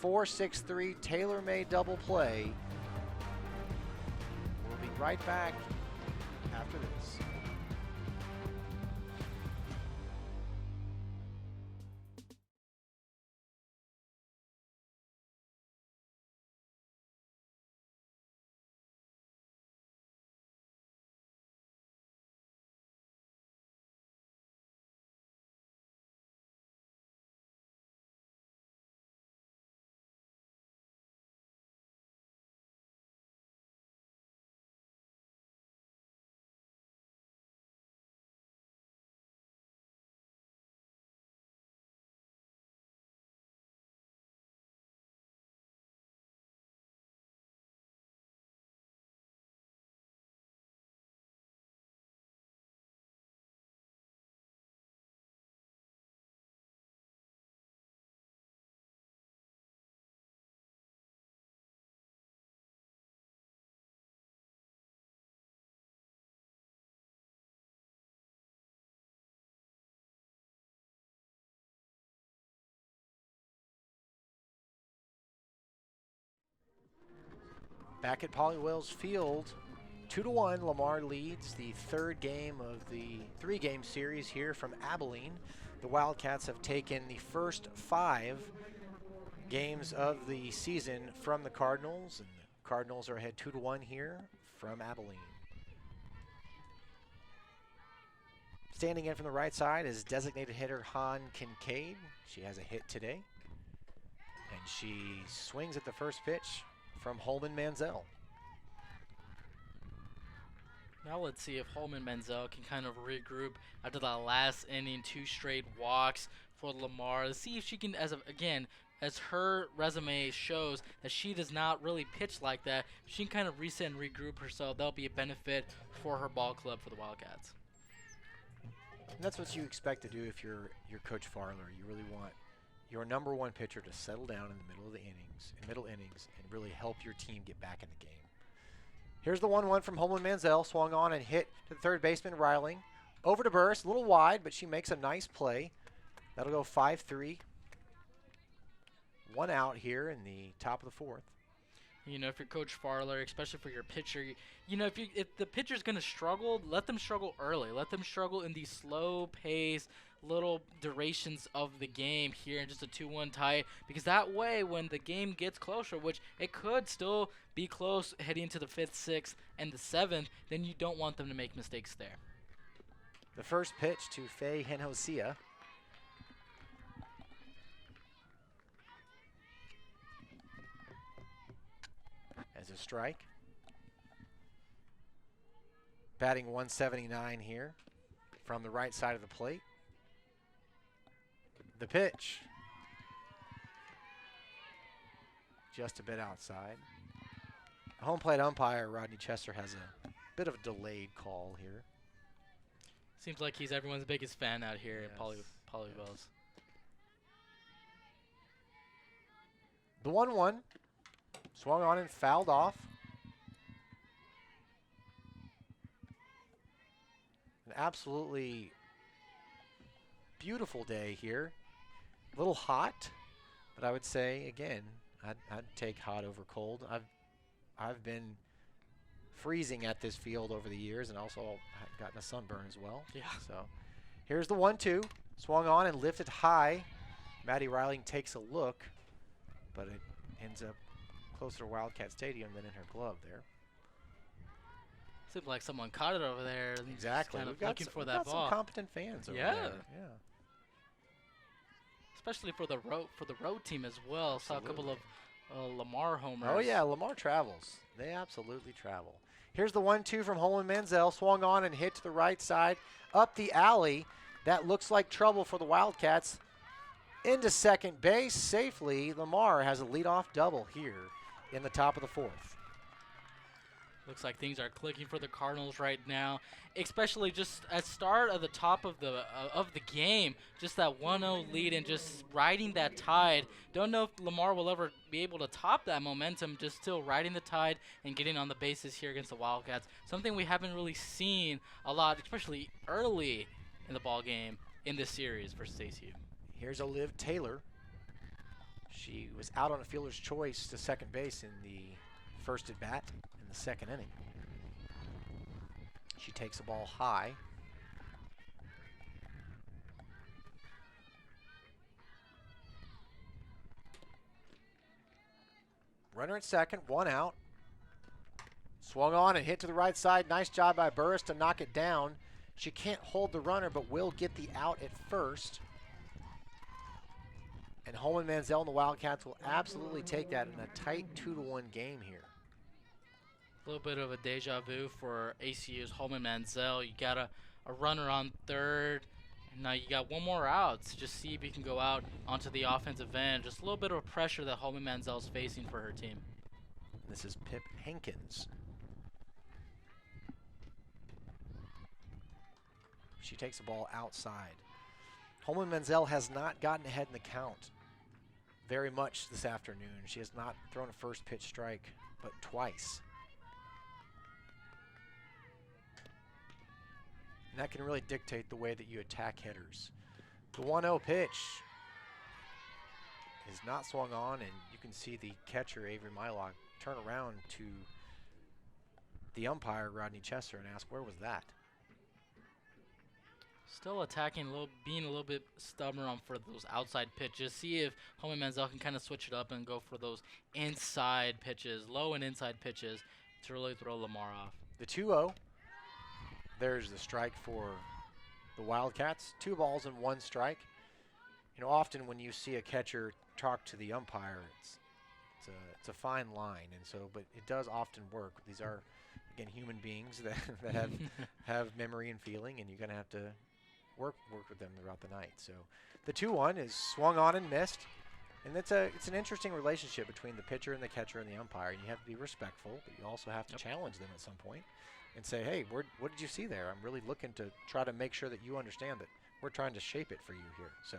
4-6-3 tailor-made double play. We'll be right back after this. Back at Poly Wells Field, 2-1, Lamar leads the third game of the three-game series here from Abilene. The Wildcats have taken the first 5 games of the season from the Cardinals, and the Cardinals are ahead 2-1 here from Abilene. Standing in from the right side is designated hitter Han Kincaid. She has a hit today, and she swings at the first pitch from Holman Manziel. Now let's see if Holman Manziel can kind of regroup after that last inning, 2 straight walks for Lamar. Let's see if she can, as her resume shows that she does not really pitch like that, she can kind of reset and regroup herself. That'll be a benefit for her ball club for the Wildcats. And that's what you expect to do if you're Coach Farler. You really want your number one pitcher to settle down in the middle of the innings, and really help your team get back in the game. Here's the 1-1 from Holman Manziel, swung on and hit to the third baseman, Reiling. Over to Burris, a little wide, but she makes a nice play. That'll go 5-3. 1 out here in the top of the 4th. You know, if you're Coach Farler, especially for your pitcher, you know, if the pitcher's going to struggle, let them struggle early. Let them struggle in these slow pace, little durations of the game here in just a 2-1 tie, because that way when the game gets closer, which it could still be close heading into the 5th, 6th, and the 7th, then you don't want them to make mistakes there. The first pitch to Faye Henosia. As a strike. Batting 179 here from the right side of the plate. The pitch. Just a bit outside. Home plate umpire Rodney Chester has a bit of a delayed call here. Seems like he's everyone's biggest fan out here at Poly Wells. The 1-1. Swung on and fouled off. An absolutely beautiful day here. A little hot, but I would say, again, I'd take hot over cold. I've been freezing at this field over the years, and also I've gotten a sunburn as well. Yeah. So here's the 1-2. Swung on and lifted high. Maddie Reiling takes a look, but it ends up closer to Wildcat Stadium than in her glove there. Seems like someone caught it over there. And Exactly. Kind We've of got looking some, for we've that got ball. some competent fans over Yeah. there. Yeah. Especially for the road team as well. Saw a couple of Lamar homers. Oh yeah, Lamar travels. They absolutely travel. Here's the 1-2 from Holman Manziel. Swung on and hit to the right side. Up the alley. That looks like trouble for the Wildcats. Into second base safely. Lamar has a leadoff double here in the top of the 4th. Looks like things are clicking for the Cardinals right now, especially just at start of the top of the game. Just that 1-0 lead and just riding that tide. Don't know if Lamar will ever be able to top that momentum. Just still riding the tide and getting on the bases here against the Wildcats. Something we haven't really seen a lot, especially early in the ball game in this series versus ACU. Here's Olive Taylor. She was out on a fielder's choice to second base in the first at bat in the second inning. She takes the ball high. Runner at second, 1 out. Swung on and hit to the right side. Nice job by Burris to knock it down. She can't hold the runner, but will get the out at first. And Holman Manziel and the Wildcats will absolutely take that in a tight 2-1 game here. A little bit of a deja vu for ACU's Holman Manziel. You got a runner on third. And now you got one more out. So just see if you can go out onto the offensive end. Just a little bit of pressure that Holman Manziel is facing for her team. This is Pip Hankins. She takes the ball outside. Holman Manziel has not gotten ahead in the count very much this afternoon. She has not thrown a first pitch strike, but twice. And that can really dictate the way that you attack hitters. The 1-0 pitch is not swung on, and you can see the catcher, Avery Mylock, turn around to the umpire, Rodney Chester, and ask, where was that? Still attacking being a little bit stubborn on for those outside pitches. See if Homie Manziel can kind of switch it up and go for those inside pitches, low and inside pitches, to really throw Lamar off. The 2-0. There's the strike for the Wildcats. 2 balls and 1 strike. You know, often when you see a catcher talk to the umpire, it's a fine line, and so, but it does often work. These are, again, human beings that have memory and feeling, and you're going to have to work with them throughout the night. So the 2-1 is swung on and missed, and it's an interesting relationship between the pitcher and the catcher and the umpire. And you have to be respectful, but you also have to challenge them at some point and say, hey, what did you see there? I'm really looking to try to make sure that you understand that we're trying to shape it for you here. So.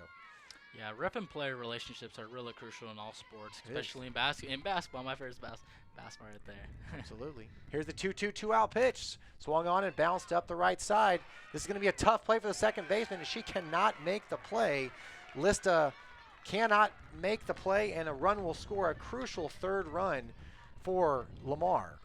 Yeah, ref and player relationships are really crucial in all sports, especially in basketball. My favorite is basketball right there. Absolutely. Here's the 2-2 two-out pitch. Swung on and bounced up the right side. This is going to be a tough play for the second baseman, and she cannot make the play. Lista cannot make the play, and a run will score, a crucial third run for Lamar.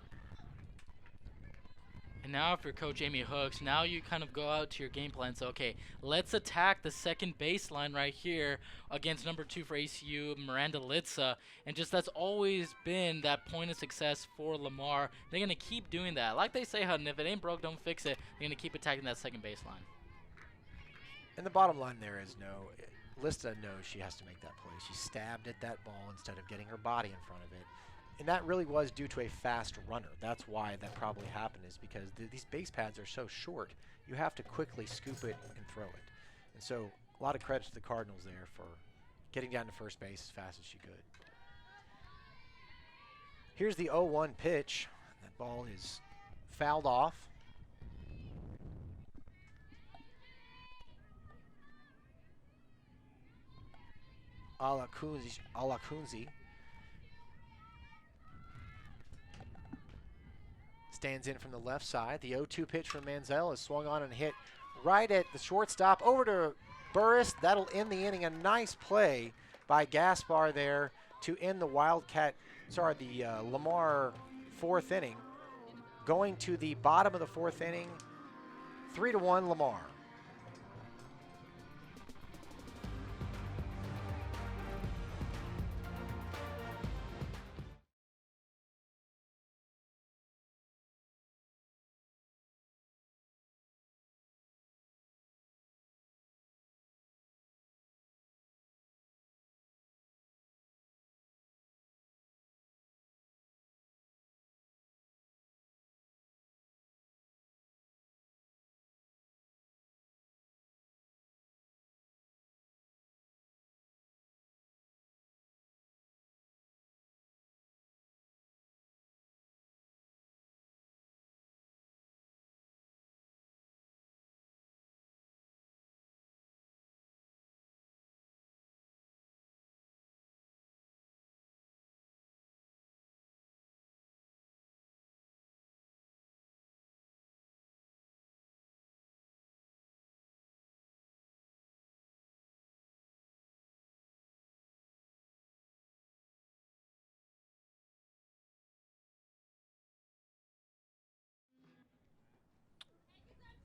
And now if you're Coach Amy Hooks, now you kind of go out to your game plan and say, okay, let's attack the second baseline right here against number 2 for ACU, Miranda Litza. And just that's always been that point of success for Lamar. They're going to keep doing that. Like they say, Hutton, if it ain't broke, don't fix it. They're going to keep attacking that second baseline. And the bottom line there is Lista knows she has to make that play. She stabbed at that ball instead of getting her body in front of it. And that really was due to a fast runner. That's why that probably happened, is because these base pads are so short. You have to quickly scoop it and throw it. And so a lot of credit to the Cardinals there for getting down to first base as fast as she could. Here's the 0-1 pitch. That ball is fouled off. Alakunzi stands in from the left side. The 0-2 pitch from Manziel is swung on and hit right at the shortstop. Over to Burris. That'll end the inning. A nice play by Gaspar there to end the Lamar 4th inning. Going to the bottom of the 4th inning, 3-1 Lamar.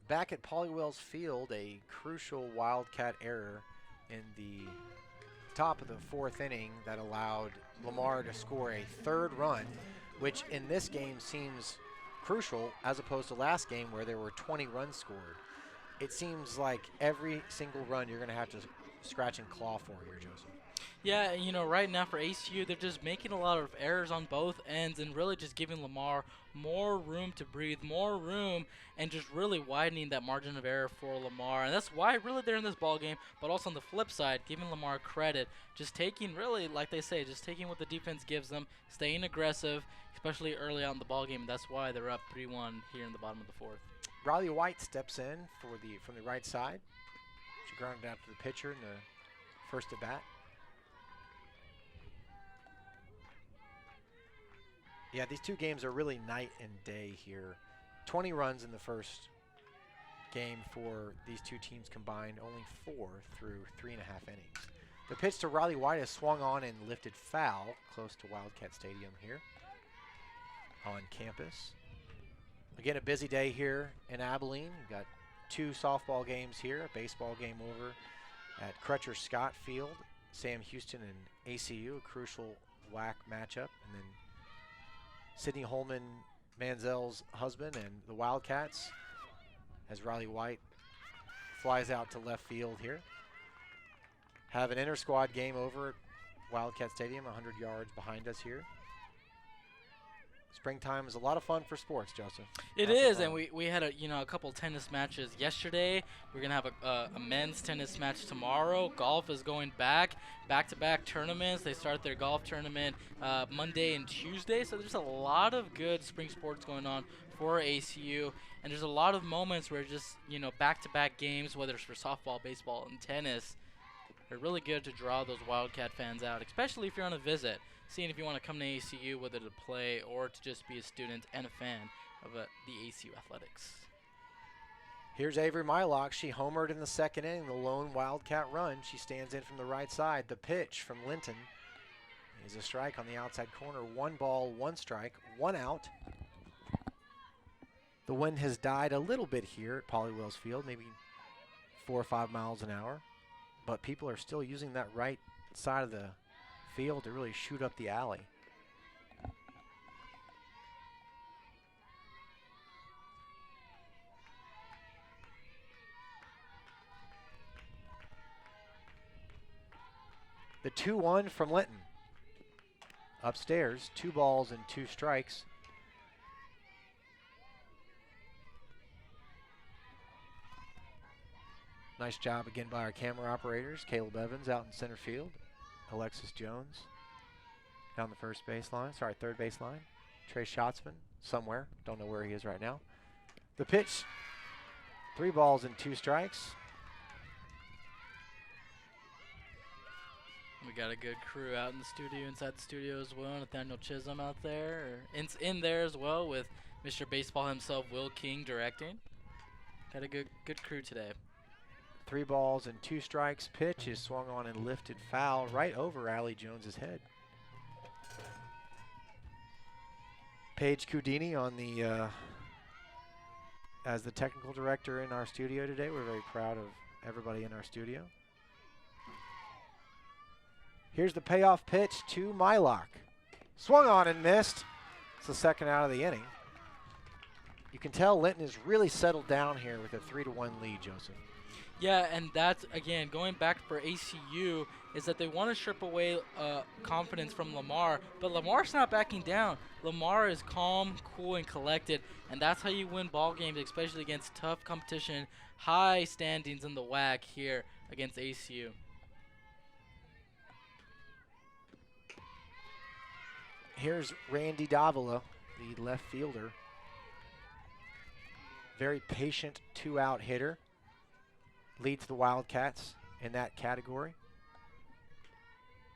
Back at Pauley Wells Field, a crucial Wildcat error in the top of the 4th inning that allowed Lamar to score a 3rd run, which in this game seems crucial as opposed to last game where there were 20 runs scored. It seems like every single run you're going to have to scratch and claw for here, Joseph. Yeah, you know, right now for ACU, they're just making a lot of errors on both ends and really just giving Lamar more room to breathe, more room, and just really widening that margin of error for Lamar. And that's why really they're in this ball game, but also on the flip side, giving Lamar credit, just taking really, like they say, just taking what the defense gives them, staying aggressive, especially early on in the ball game. That's why they're up 3-1 here in the bottom of the 4th. Riley White steps in from the right side. She grounded out to the pitcher in the first at bat. Yeah, these two games are really night and day here. 20 runs in the first game for these two teams combined, only 4 through 3.5 innings. The pitch to Riley White is swung on and lifted foul close to Wildcat Stadium here on campus. Again, a busy day here in Abilene. We've got 2 softball games here, a baseball game over at Crutcher Scott Field. Sam Houston and ACU, a crucial WAC matchup. And then Sydney Holman, Manziel's husband, and the Wildcats, as Riley White flies out to left field here. Have an inter-squad game over at Wildcat Stadium, 100 yards behind us here. Springtime is a lot of fun for sports, Joseph. It is, and we had a couple tennis matches yesterday. We're gonna have a men's tennis match tomorrow. Golf is going back-to-back tournaments. They start their golf tournament Monday and Tuesday, so there's a lot of good spring sports going on for ACU, and there's a lot of moments where just back-to-back games, whether it's for softball, baseball, and tennis, are really good to draw those Wildcat fans out, especially if you're on a visit. Seeing if you want to come to ACU, whether to play or to just be a student and a fan of the ACU athletics. Here's Avery Mylock. She homered in the second inning, the lone Wildcat run. She stands in from the right side. The pitch from Linton is a strike on the outside corner. 1 ball, 1 strike, 1 out. The wind has died a little bit here at Polly Wells Field, maybe 4 or 5 miles an hour, but people are still using that right side of the field to really shoot up the alley. The 2-1 from Linton. Upstairs, 2 balls and 2 strikes. Nice job again by our camera operators. Caleb Evans out in center field. Alexis Jones down the first baseline. Sorry, third baseline. Trey Schatzman somewhere. Don't know where he is right now. The pitch, 3 balls and 2 strikes. We got a good crew out in the studio, inside the studio as well. Nathaniel Chisholm out there, in there as well with Mr. Baseball himself, Will King, directing. Got a good crew today. 3 balls and 2 strikes. Pitch is swung on and lifted foul right over Allie Jones's head. Paige Cudini on the as the technical director in our studio today. We're very proud of everybody in our studio. Here's the payoff pitch to Mylock. Swung on and missed. It's the second out of the inning. You can tell Linton is really settled down here with a 3-1 lead, Joseph. Yeah, and that's, again, going back for ACU, is that they want to strip away confidence from Lamar, but Lamar's not backing down. Lamar is calm, cool, and collected, and that's how you win ball games, especially against tough competition, high standings in the WAC here against ACU. Here's Randy Davila, the left fielder. Very patient 2-out hitter. Leads the Wildcats in that category.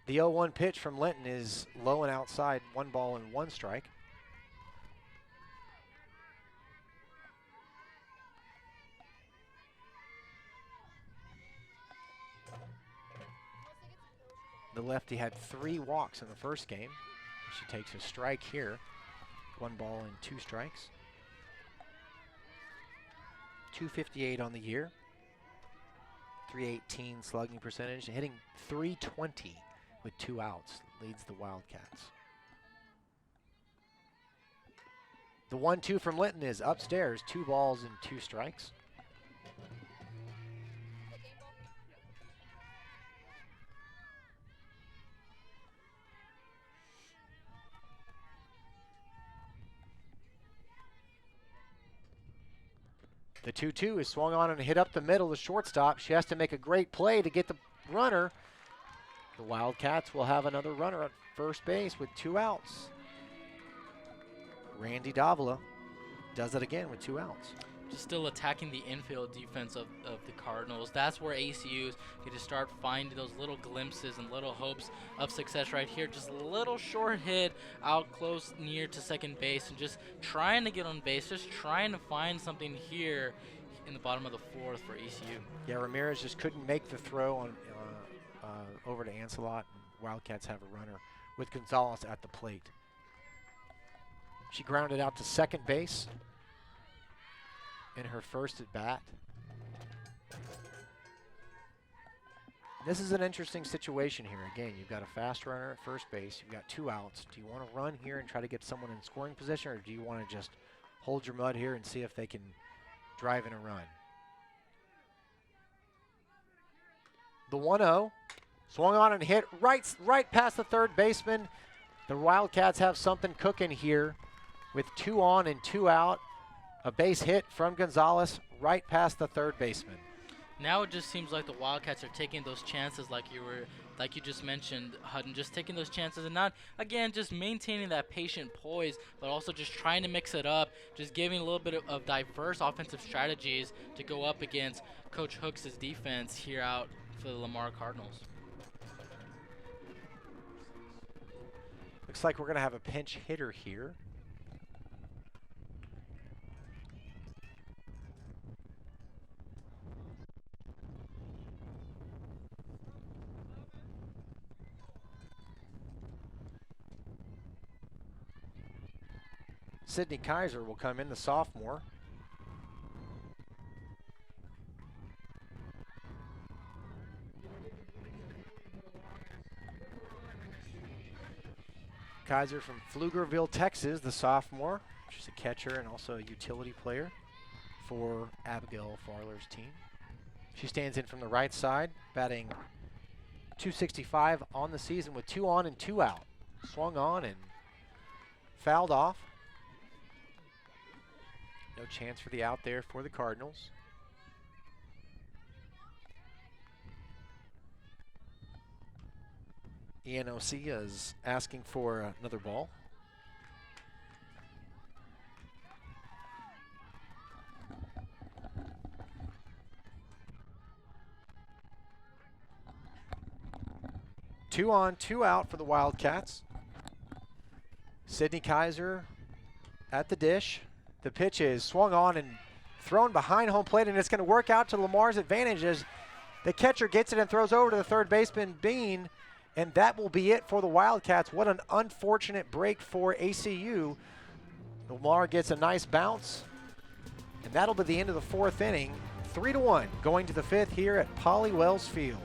The 0-1 pitch from Linton is low and outside, 1 ball and 1 strike. The lefty had 3 walks in the first game. She takes a strike here. 1 ball and 2 strikes. .258 on the year. .318 slugging percentage, hitting .320 with 2 outs, leads the Wildcats. The 1-2 from Linton is upstairs, 2 balls and 2 strikes. The 2-2 is swung on and hit up the middle, the shortstop. She has to make a great play to get the runner. The Wildcats will have another runner at first base with 2 outs. Randy Davila does it again with 2 outs. Just still attacking the infield defense of the Cardinals. That's where ACUs get to start finding those little glimpses and little hopes of success right here. Just a little short hit out close near to second base and just trying to get on base, just trying to find something here in the bottom of the 4th for ECU. Yeah, Ramirez just couldn't make the throw on over to Ancelot, and Wildcats have a runner with Gonzalez at the plate. She grounded out to second base. in her first at bat. This is an interesting situation here. Again, you've got a fast runner at first base. You've got 2 outs. Do you want to run here and try to get someone in scoring position, or do you want to just hold your mud here and see if they can drive in a run? The 1-0. Swung on and hit right past the third baseman. The Wildcats have something cooking here with 2 on and 2 out. A base hit from Gonzalez right past the third baseman. Now it just seems like the Wildcats are taking those chances like you just mentioned, Hutton, just taking those chances and not, again, just maintaining that patient poise, but also just trying to mix it up, just giving a little bit of diverse offensive strategies to go up against Coach Hooks' defense here out for the Lamar Cardinals. Looks like we're going to have a pinch hitter here. Sydney Kaiser will come in, the sophomore. Kaiser from Pflugerville, Texas, the sophomore. She's a catcher and also a utility player for Abigail Farler's team. She stands in from the right side, batting .265 on the season with 2 on and 2 out. Swung on and fouled off. No chance for the out there for the Cardinals. ENOC is asking for another ball. Two on, 2 out for the Wildcats. Sydney Kaiser at the dish. The pitch is swung on and thrown behind home plate, and it's going to work out to Lamar's advantage as the catcher gets it and throws over to the third baseman, Bean, and that will be it for the Wildcats. What an unfortunate break for ACU. Lamar gets a nice bounce, and that'll be the end of the 4th inning. 3-1 going to the 5th here at Polly Wells Field.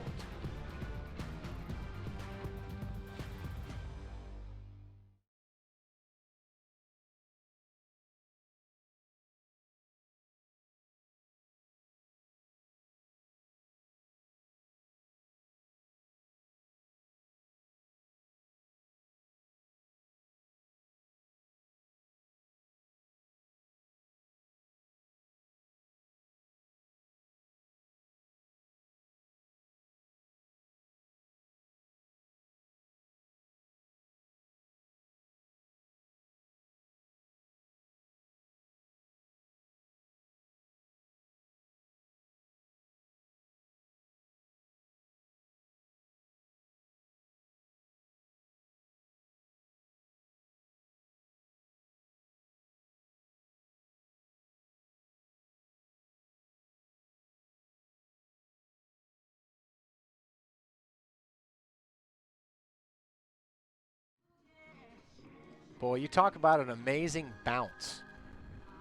Boy, you talk about an amazing bounce.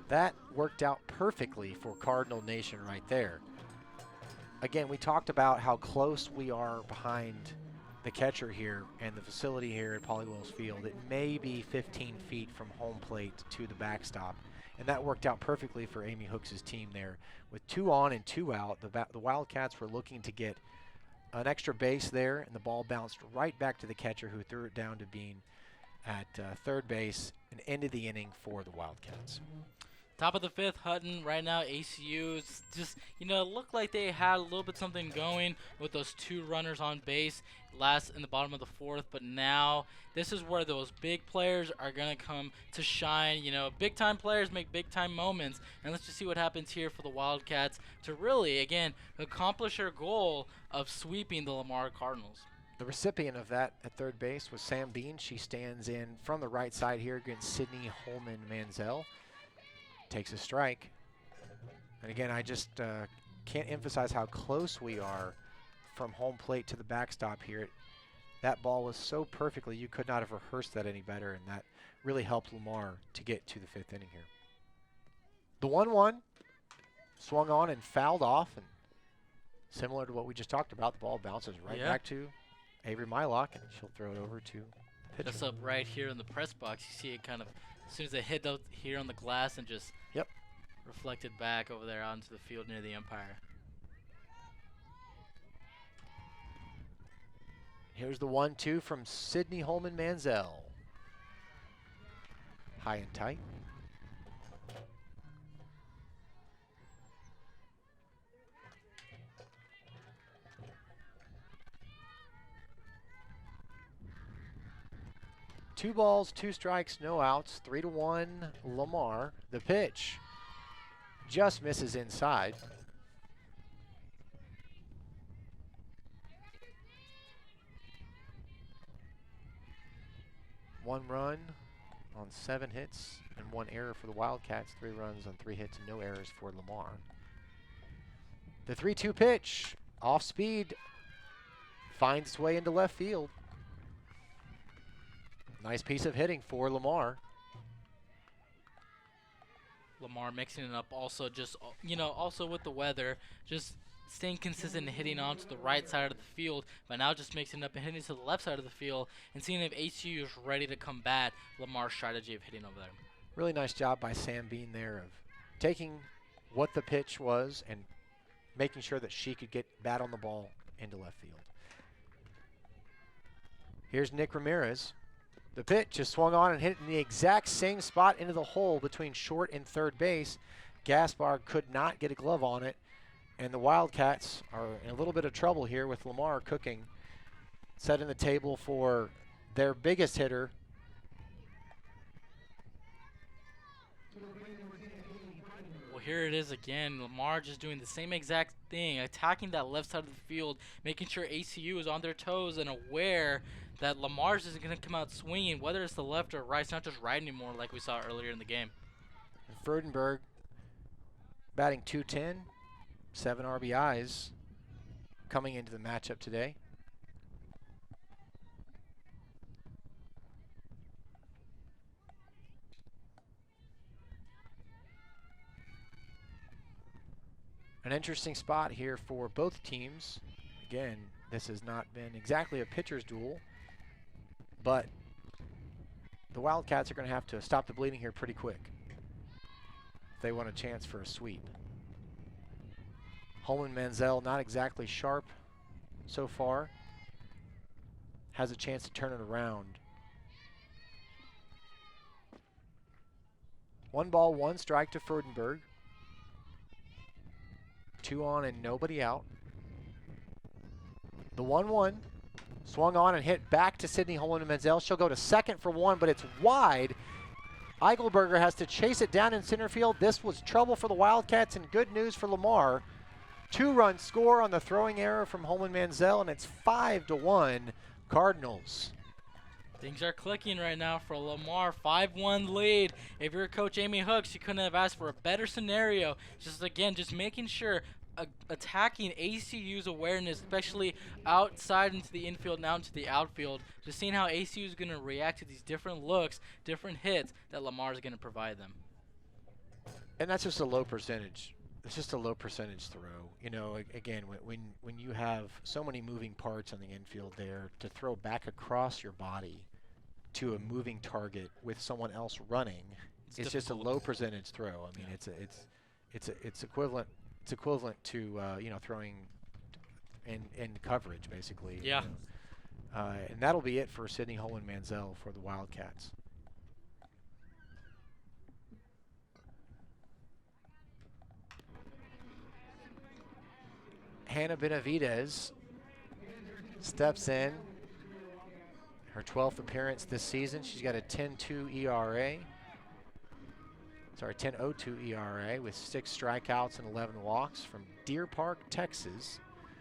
That worked out perfectly for Cardinal Nation right there. Again, we talked about how close we are behind the catcher here and the facility here at Polly Wells Field. It may be 15 feet from home plate to the backstop, and that worked out perfectly for Amy Hooks' team there. With 2 on and 2 out, the Wildcats were looking to get an extra base there, and the ball bounced right back to the catcher, who threw it down to Bean at third base and ended the inning for the Wildcats. Top of the 5th, Hutton. Right now, ACU's just, it looked like they had a little bit something going with those 2 runners on base last in the bottom of the 4th, but now this is where those big players are going to come to shine. Big-time players make big-time moments, and let's just see what happens here for the Wildcats to really, again, accomplish their goal of sweeping the Lamar Cardinals. The recipient of that at third base was Sam Bean. She stands in from the right side here against Sydney Holman Manziel. Takes a strike. And again, I just can't emphasize how close we are from home plate to the backstop here. That ball was so perfectly, you could not have rehearsed that any better, and that really helped Lamar to get to the 5th inning here. The 1-1. swung on and fouled off. And similar to what we just talked about, the ball bounces right back to Avery Mylock, and she'll throw it over to the pitcher. Just up right here in the press box, you see it kind of, as soon as it hit out here on the glass and just reflected back over there onto the field near the umpire. Here's the 1-2 from Sydney Holman Manziel. High and tight. Two balls, two strikes, no outs. 3-1 Lamar. The pitch just misses inside. One run on 7 hits and 1 error for the Wildcats. 3 runs on 3 hits and no errors for Lamar. The 3-2 pitch, off speed, finds its way into left field. Nice piece of hitting for Lamar. Lamar mixing it up also, just, also with the weather, just staying consistent and hitting onto the right side of the field, but now just mixing it up and hitting to the left side of the field and seeing if ACU is ready to combat Lamar's strategy of hitting over there. Really nice job by Sam Bean there of taking what the pitch was and making sure that she could get bat on the ball into left field. Here's Nick Ramirez. The pitch just swung on and hit in the exact same spot into the hole between short and third base. Gaspar could not get a glove on it, and the Wildcats are in a little bit of trouble here with Lamar cooking, setting the table for their biggest hitter. Well, here it is again. Lamar just doing the same exact thing, attacking that left side of the field, making sure ACU is on their toes and aware that Lamar's is going to come out swinging, whether it's the left or right. It's not just right anymore like we saw earlier in the game. And Freudenberg batting .210, 7 RBIs coming into the matchup today. An interesting spot here for both teams. Again, this has not been exactly a pitcher's duel, but the Wildcats are going to have to stop the bleeding here pretty quick if they want a chance for a sweep. Holman Manziel not exactly sharp so far. Has a chance to turn it around. 1 ball, 1 strike to Freudenberg. 2 on and nobody out. The 1-1 swung on and hit back to Sydney Holman Manziel. She'll go to second for 1, but it's wide. Eichelberger has to chase it down in center field. This was trouble for the Wildcats and good news for Lamar. 2-run score on the throwing error from Holman Manziel, and it's 5-1 Cardinals. Things are clicking right now for Lamar. 5-1 lead. If you're Coach Amy Hooks, you couldn't have asked for a better scenario. Just making sure attacking ACU's awareness, especially outside into the infield and out into the outfield. Just seeing how ACU is going to react to these different looks, different hits that Lamar is going to provide them. And that's just a low percentage. It's just a low percentage throw. You know, again, when you have so many moving parts on the infield there, to throw back across your body to a moving target with someone else running, it's just a low percentage throw. I mean, it's equivalent. It's equivalent to throwing in coverage basically. Yeah. And that'll be it for Sydney Holman Manziel for the Wildcats. Hannah Benavidez steps in. Her 12th appearance this season. She's got a 10.2 ERA. Sorry, 10.02 ERA with 6 strikeouts and 11 walks from Deer Park, Texas.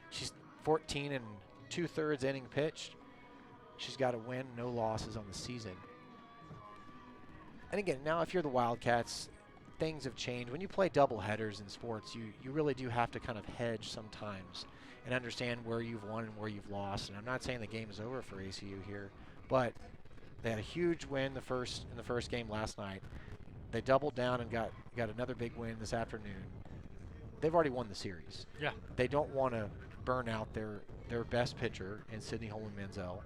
She's 14 and 2/3 inning pitched. She's got a win, no losses on the season. And again, now if you're the Wildcats, things have changed. When you play double headers in sports, you really do have to kind of hedge sometimes and understand where you've won and where you've lost. And I'm not saying the game is over for ACU here, but they had a huge win in the first game last night. They doubled down and got another big win this afternoon. they've already won the series. Yeah. They don't want to burn out their best pitcher in Sidney Holman Manziel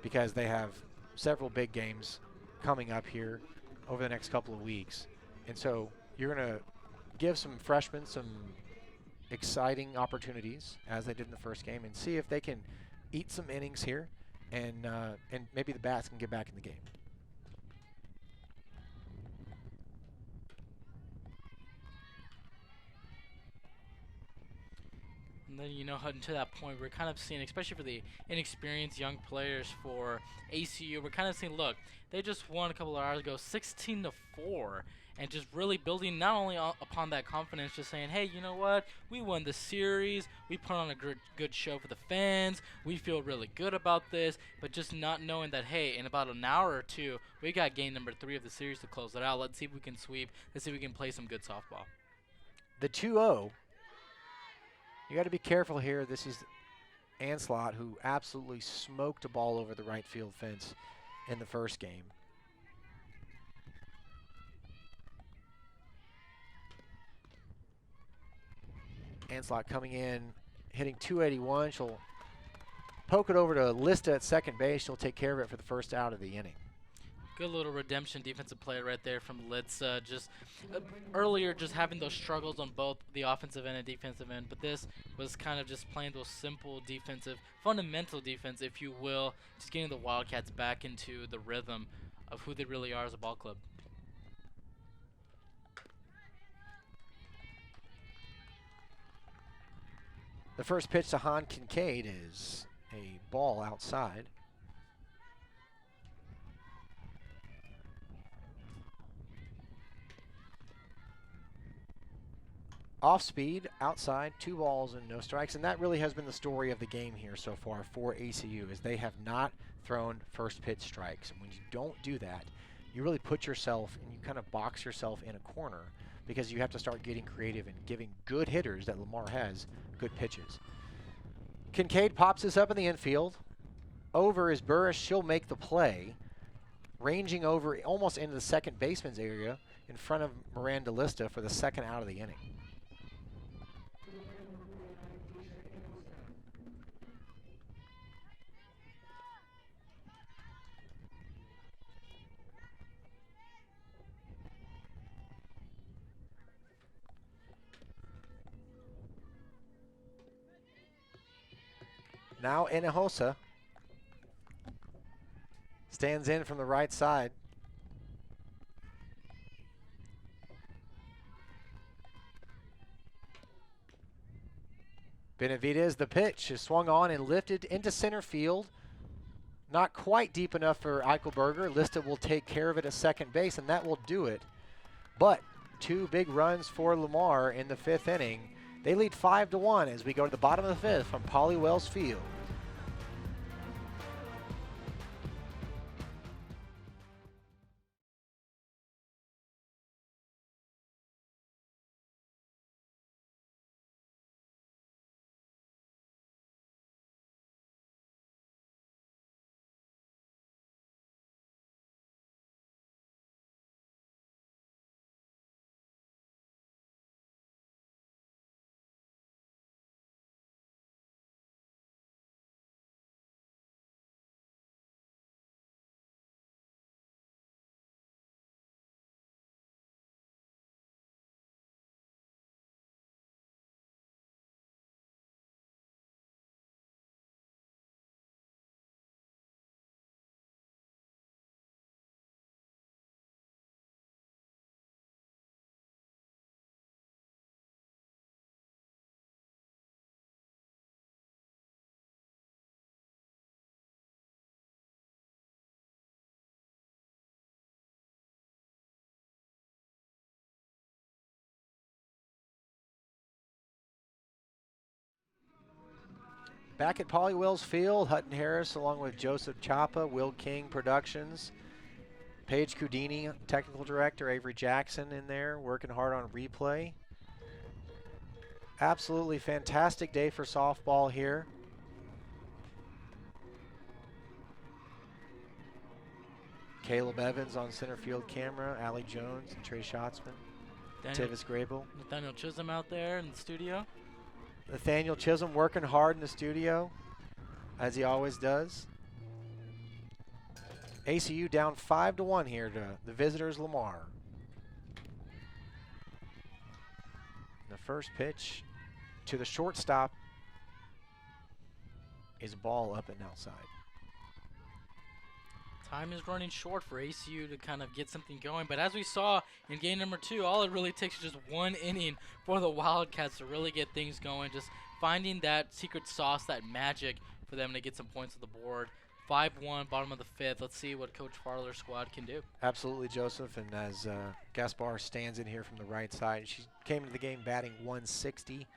because they have several big games coming up here over the next couple of weeks. And so you're going to give some freshmen some exciting opportunities as they did in the first game and see if they can eat some innings here and maybe the bats can get back in the game. And then, you know, heading to that point, we're kind of seeing, especially for the inexperienced young players for ACU, we're kind of seeing, look, they just won a couple of hours ago, 16-4, and just really building not only upon that confidence, just saying, hey, you know what, we won the series, we put on a good show for the fans, we feel really good about this, but just not knowing that, hey, in about an hour or two, we got game number 3 of the series to close it out. Let's see if we can sweep. Let's see if we can play some good softball. The 2-0. You got to be careful here. This is Anslot, who absolutely smoked a ball over the right field fence in the first game. Anslot coming in, hitting 281. She'll poke it over to Lista at second base. She'll take care of it for the first out of the inning. Good little redemption defensive play right there from Litza. Just earlier, just having those struggles on both the offensive end and defensive end, but this was kind of just playing those simple defensive, fundamental defense, if you will, just getting the Wildcats back into the rhythm of who they really are as a ball club. The first pitch to Han Kincaid is a ball outside. Off speed, outside, 2 balls and no strikes, and that really has been the story of the game here so far for ACU, is they have not thrown first pitch strikes. And when you don't do that, you really put yourself and you kind of box yourself in a corner because you have to start getting creative and giving good hitters that Lamar has good pitches. Kincaid pops this up in the infield. Over is Burris. She'll make the play, ranging over almost into the second baseman's area in front of Miranda Lista for the second out of the inning. Now Hinojosa stands in from the right side. Benavidez, the pitch is swung on and lifted into center field. Not quite deep enough for Eichelberger. Lista will take care of it at second base, and that will do it. But 2 big runs for Lamar in the 5th inning. They lead 5-1 as we go to the bottom of the 5th from Polly Wells Field. Back at Polly Wells Field, Hutton Harris along with Joseph Chapa, Will King Productions, Paige Cudini, Technical Director, Avery Jackson in there, working hard on replay. Absolutely fantastic day for softball here. Caleb Evans on center field camera, Allie Jones and Trey Schatzman. Tivis Grable. Nathaniel Chisholm out there in the studio. Nathaniel Chisholm working hard in the studio, as he always does. ACU down 5-1 here to the visitors, Lamar. The first pitch to the shortstop is a ball up and outside. Time is running short for ACU to kind of get something going, but as we saw in game number 2, all it really takes is just one inning for the Wildcats to really get things going, just finding that secret sauce, that magic for them to get some points on the board. 5-1, bottom of the 5th. Let's see what Coach Farler's squad can do. Absolutely, Joseph. And as Gaspar stands in here from the right side, she came into the game batting 160.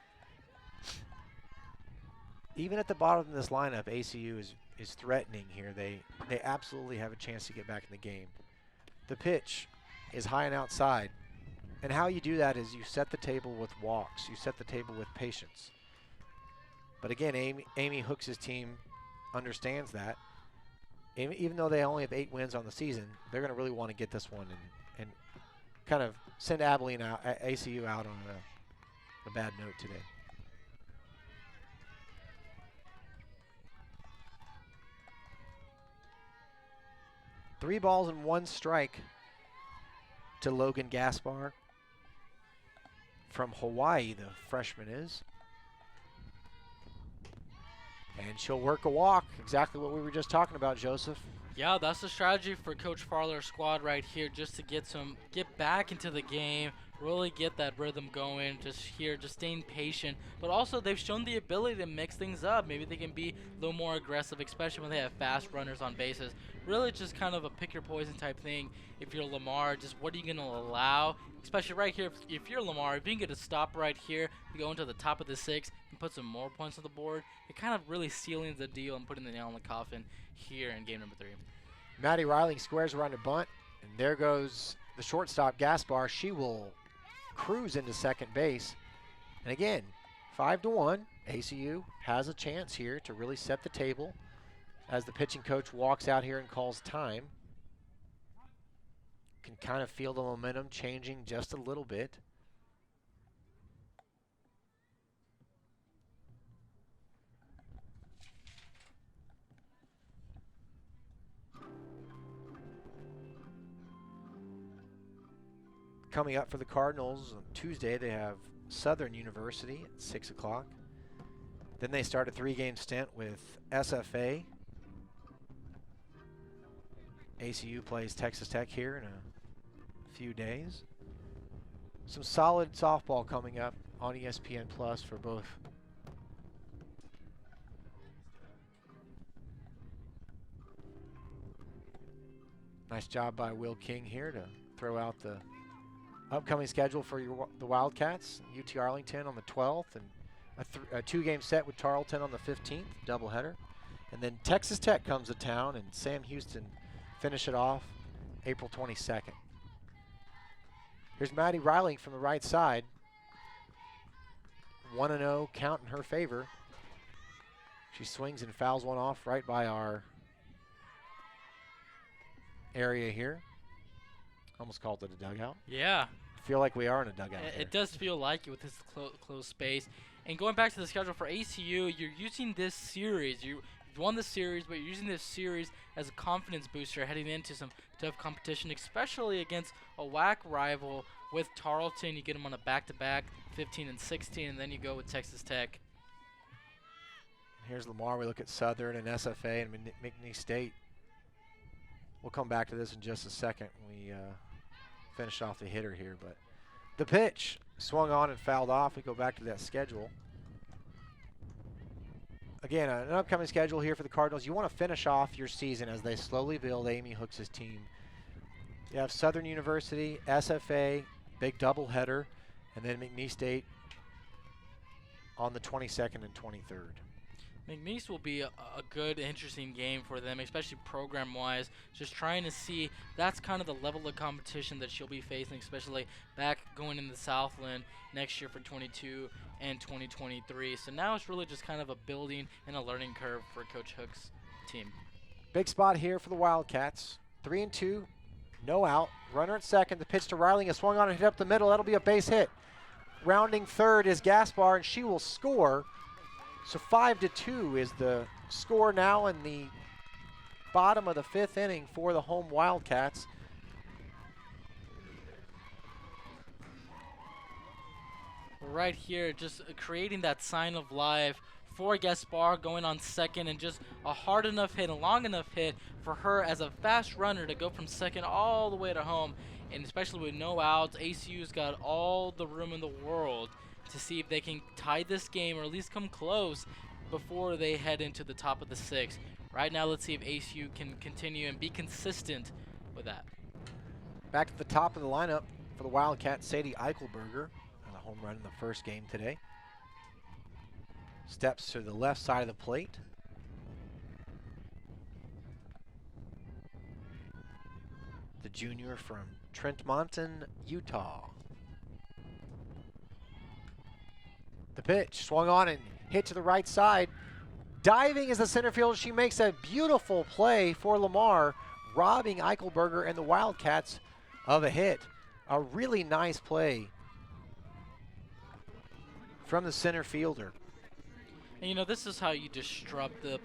Even at the bottom of this lineup, ACU is threatening here. They absolutely have a chance to get back in the game. The pitch is high and outside. And how you do that is you set the table with walks. You set the table with patience. But again, Amy Hooks' team understands that. Even though they only have 8 wins on the season, they're going to really want to get this one and kind of send Abilene out, ACU out on a bad note today. Three balls and 1 strike to Logan Gaspar from Hawaii, the freshman is. And she'll work a walk, exactly what we were just talking about, Joseph. Yeah, that's the strategy for Coach Farler's squad right here, just to get back into the game, really get that rhythm going, just staying patient. But also, they've shown the ability to mix things up. Maybe they can be a little more aggressive, especially when they have fast runners on bases. Really just kind of a pick your poison type thing. If you're Lamar, just what are you going to allow? Especially right here, if you're Lamar, if you can get a stop right here, to go into the top of the 6th and put some more points on the board, it kind of really sealing the deal and putting the nail in the coffin here in game number 3. Maddie Riley squares around a bunt, and there goes the shortstop, Gaspar. She will cruise into second base. And again, 5-1, ACU has a chance here to really set the table as the pitching coach walks out here and calls time. Can kind of feel the momentum changing just a little bit. Coming up for the Cardinals on Tuesday, they have Southern University at 6 o'clock. Then they start a 3-game stint with SFA. ACU plays Texas Tech here in a few days. Some solid softball coming up on ESPN Plus for both. Nice job by Will King here to throw out the upcoming schedule for the Wildcats. UT Arlington on the 12th, and a 2-game set with Tarleton on the 15th, doubleheader. And then Texas Tech comes to town, and Sam Houston finish it off April 22nd. Here's Maddie Riley from the right side. 1-0 count in her favor. She swings and fouls one off right by our area here. Almost called it a dugout. Yeah. I feel like we are in a dugout. It does feel like it with this close space. And going back to the schedule for ACU, you're using this series. You've won the series, but you're using this series as a confidence booster heading into some tough competition, especially against a WAC rival with Tarleton. You get them on a back-to-back, 15 and 16, and then you go with Texas Tech. Here's Lamar. We look at Southern and SFA and McNeese State. We'll come back to this in just a second when we finish off the hitter here. But the pitch swung on and fouled off. We go back to that schedule. Again, an upcoming schedule here for the Cardinals. You want to finish off your season as they slowly build Amy Hooks' team. You have Southern University, SFA, big doubleheader, and then McNeese State on the 22nd and 23rd. McNeese will be a good, interesting game for them, especially program-wise. Just trying to see, that's kind of the level of competition that she'll be facing, especially back going into Southland next year for 22 and 2023. So now it's really just kind of a building and a learning curve for Coach Hook's team. Big spot here for the Wildcats. 3-2, No out. Runner at second. The pitch to Riley is swung on and hit up the middle. That'll be a base hit. Rounding third is Gaspar, and she will score. So 5-2 is the score now in the bottom of the 5th inning for the home Wildcats. Right here, just creating that sign of life for Gaspar, going on second, and just a hard enough hit, a long enough hit for her as a fast runner to go from second all the way to home. And especially with no outs, ACU's got all the room in the world to see if they can tie this game or at least come close before they head into the top of the 6th. Right now, let's see if ACU can continue and be consistent with that. Back at the top of the lineup for the Wildcats, Sadie Eichelberger. Home run in the first game today. Steps to the left side of the plate. The junior from Trent Monton, Utah. The pitch swung on and hit to the right side. Diving as the center fielder, she makes a beautiful play for Lamar, robbing Eichelberger and the Wildcats of a hit. A really nice play from the center fielder. And you know, this is how you disrupt the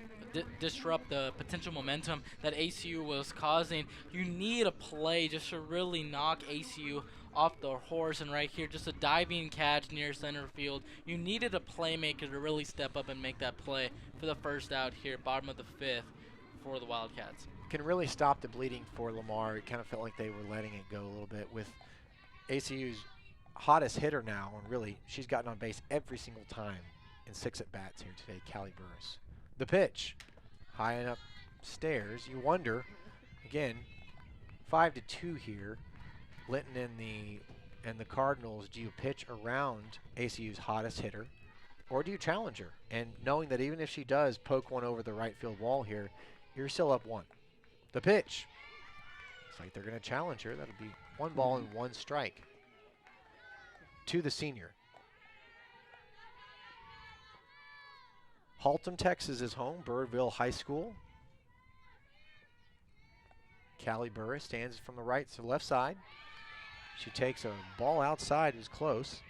potential momentum that ACU was causing. You need a play just to really knock ACU off the horse, and right here, just a diving catch near center field. You needed a playmaker to really step up and make that play for the first out here, bottom of the 5th for the Wildcats. Can really stop the bleeding for Lamar. It kind of felt like they were letting it go a little bit with ACU's hottest hitter now, and really she's gotten on base every single time in 6 at-bats here today, Callie Burris. The pitch, high and upstairs. You wonder, again, 5-2 here. Linton and the Cardinals, do you pitch around ACU's hottest hitter, or do you challenge her? And knowing that even if she does poke one over the right field wall here, you're still up 1. The pitch, it's like they're going to challenge her. That'll be 1 ball and 1 strike to the senior. Haltom, Texas is home, Birdville High School. Callie Burris stands from the right to the left side. She takes a ball outside, is close.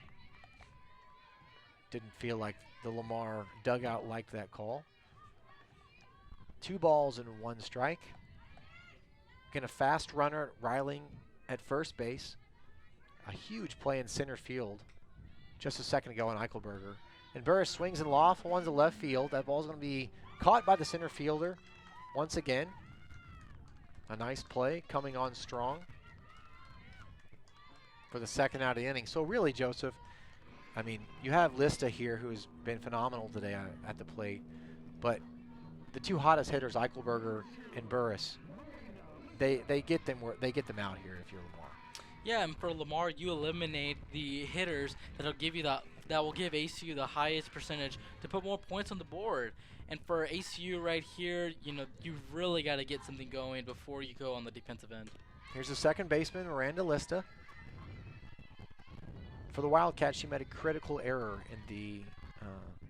Didn't feel like the Lamar dugout liked that call. 2 balls and 1 strike. Again, a fast runner at Riley at first base. A huge play in center field just a second ago on Eichelberger. And Burris swings and lofts one to left field. That ball's going to be caught by the center fielder once again. A nice play coming on strong for the second out of the inning. So really, Joseph, I mean, you have Lista here who's been phenomenal today at the plate, but the 2 hottest hitters, Eichelberger and Burris, they get them out here if you're Lamar. Yeah, and for Lamar, you eliminate the hitters that will give ACU the highest percentage to put more points on the board. And for ACU right here, you know, you really got to get something going before you go on the defensive end. Here's the second baseman, Miranda Lista. For the Wildcats, she made a critical error in the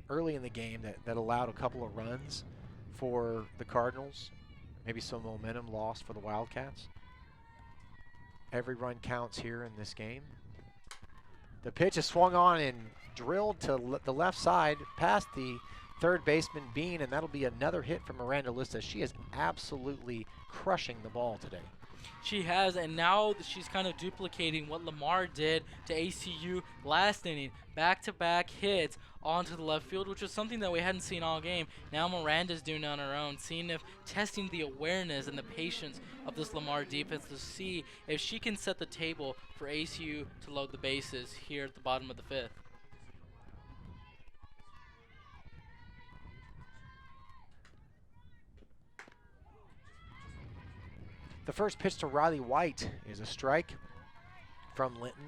early in the game that allowed a couple of runs for the Cardinals. Maybe some momentum lost for the Wildcats. Every run counts here in this game. The pitch is swung on and drilled to the left side past the third baseman Bean, and that'll be another hit from Miranda Lista. She is absolutely crushing the ball today. She has, and now she's kind of duplicating what Lamar did to ACU last inning. Back-to-back hits onto the left field, which was something that we hadn't seen all game. Now Miranda's doing it on her own, testing the awareness and the patience of this Lamar defense to see if she can set the table for ACU to load the bases here at the bottom of the 5th. The first pitch to Riley White is a strike from Linton.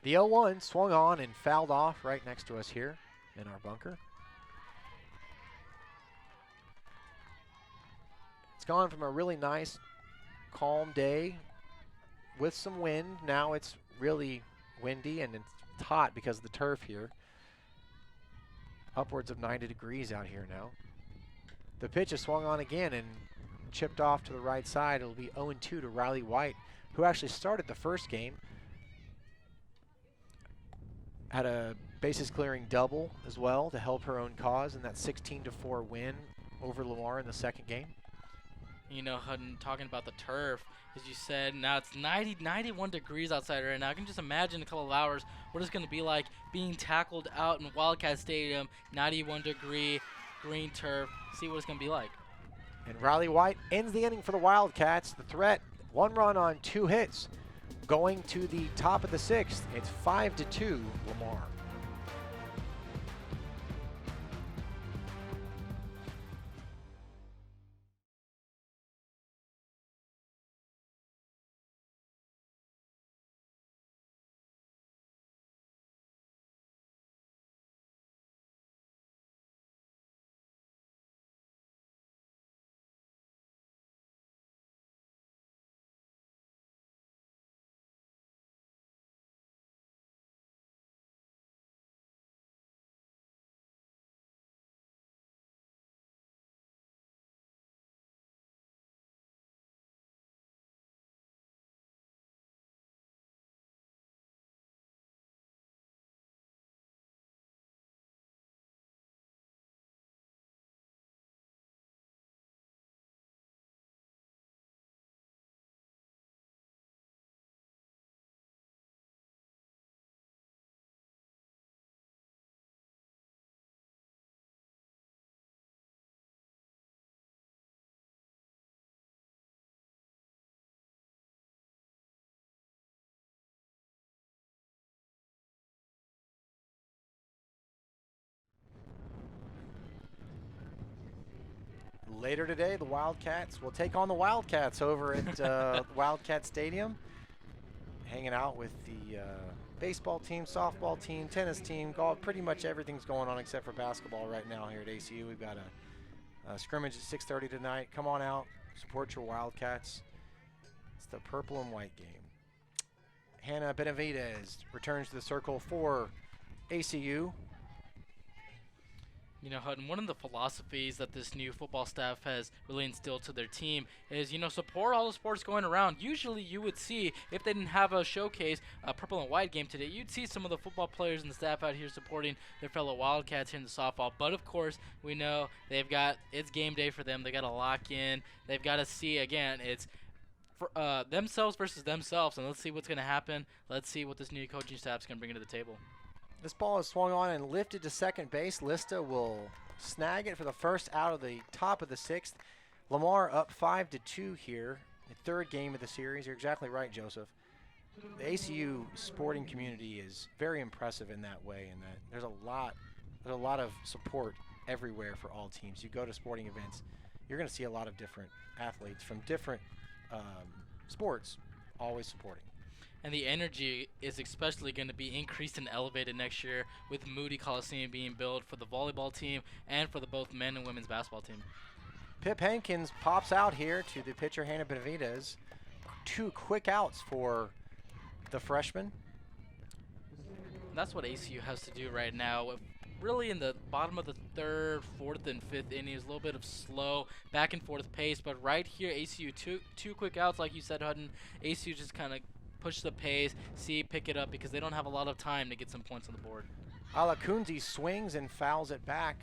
The 0-1 swung on and fouled off right next to us here in our bunker. It's gone from a really nice, calm day with some wind. Now it's really windy and it's It's hot because of the turf here. Upwards of 90 degrees out here now. The pitch is swung on again and chipped off to the right side. It'll be 0-2 to Riley White, who actually started the first game. Had a bases clearing double as well to help her own cause in that 16-4 win over Lamar in the second game. You know, Hutton, talking about the turf, as you said, now it's 91 degrees outside right now. I can just imagine in a couple of hours what it's going to be like being tackled out in Wildcat Stadium, 91 degree green turf. See what it's going to be like. And Riley White ends the inning for the Wildcats. The threat, 1 run on 2 hits. Going to the top of the 6th, it's 5-2 Lamar. Later today, the Wildcats will take on the Wildcats over at Wildcat Stadium. Hanging out with the baseball team, softball team, tennis team, golf. Pretty much everything's going on except for basketball right now here at ACU. We've got a scrimmage at 6:30 tonight. Come on out, support your Wildcats. It's the purple and white game. Hannah Benavidez returns to the circle for ACU. You know, Hutton, one of the philosophies that this new football staff has really instilled to their team is, you know, support all the sports going around. Usually you would see, if they didn't have a showcase, a purple and white game today, you'd see some of the football players and the staff out here supporting their fellow Wildcats here in the softball. But, of course, we know it's game day for them. They got to lock in. They've got to see, again, it's for, themselves versus themselves. And let's see what's going to happen. Let's see what this new coaching staff's going to bring to the table. This ball is swung on and lifted to second base. Lista will snag it for the first out of the top of the 6th. Lamar up 5-2 here, the 3rd game of the series. You're exactly right, Joseph. The ACU sporting community is very impressive in that way, and that there's a lot of support everywhere for all teams. You go to sporting events, you're going to see a lot of different athletes from different sports always supporting. And the energy is especially going to be increased and elevated next year with Moody Coliseum being built for the volleyball team and for the both men and women's basketball team. Pip Hankins pops out here to the pitcher, Hannah Benavidez. 2 quick outs for the freshman. That's what ACU has to do right now. Really in the bottom of the 3rd, 4th, and 5th innings, a little bit of slow back and forth pace. But right here, ACU, two quick outs, like you said, Hutton. ACU just kind of push the pace, pick it up, because they don't have a lot of time to get some points on the board. Alakunzi swings and fouls it back.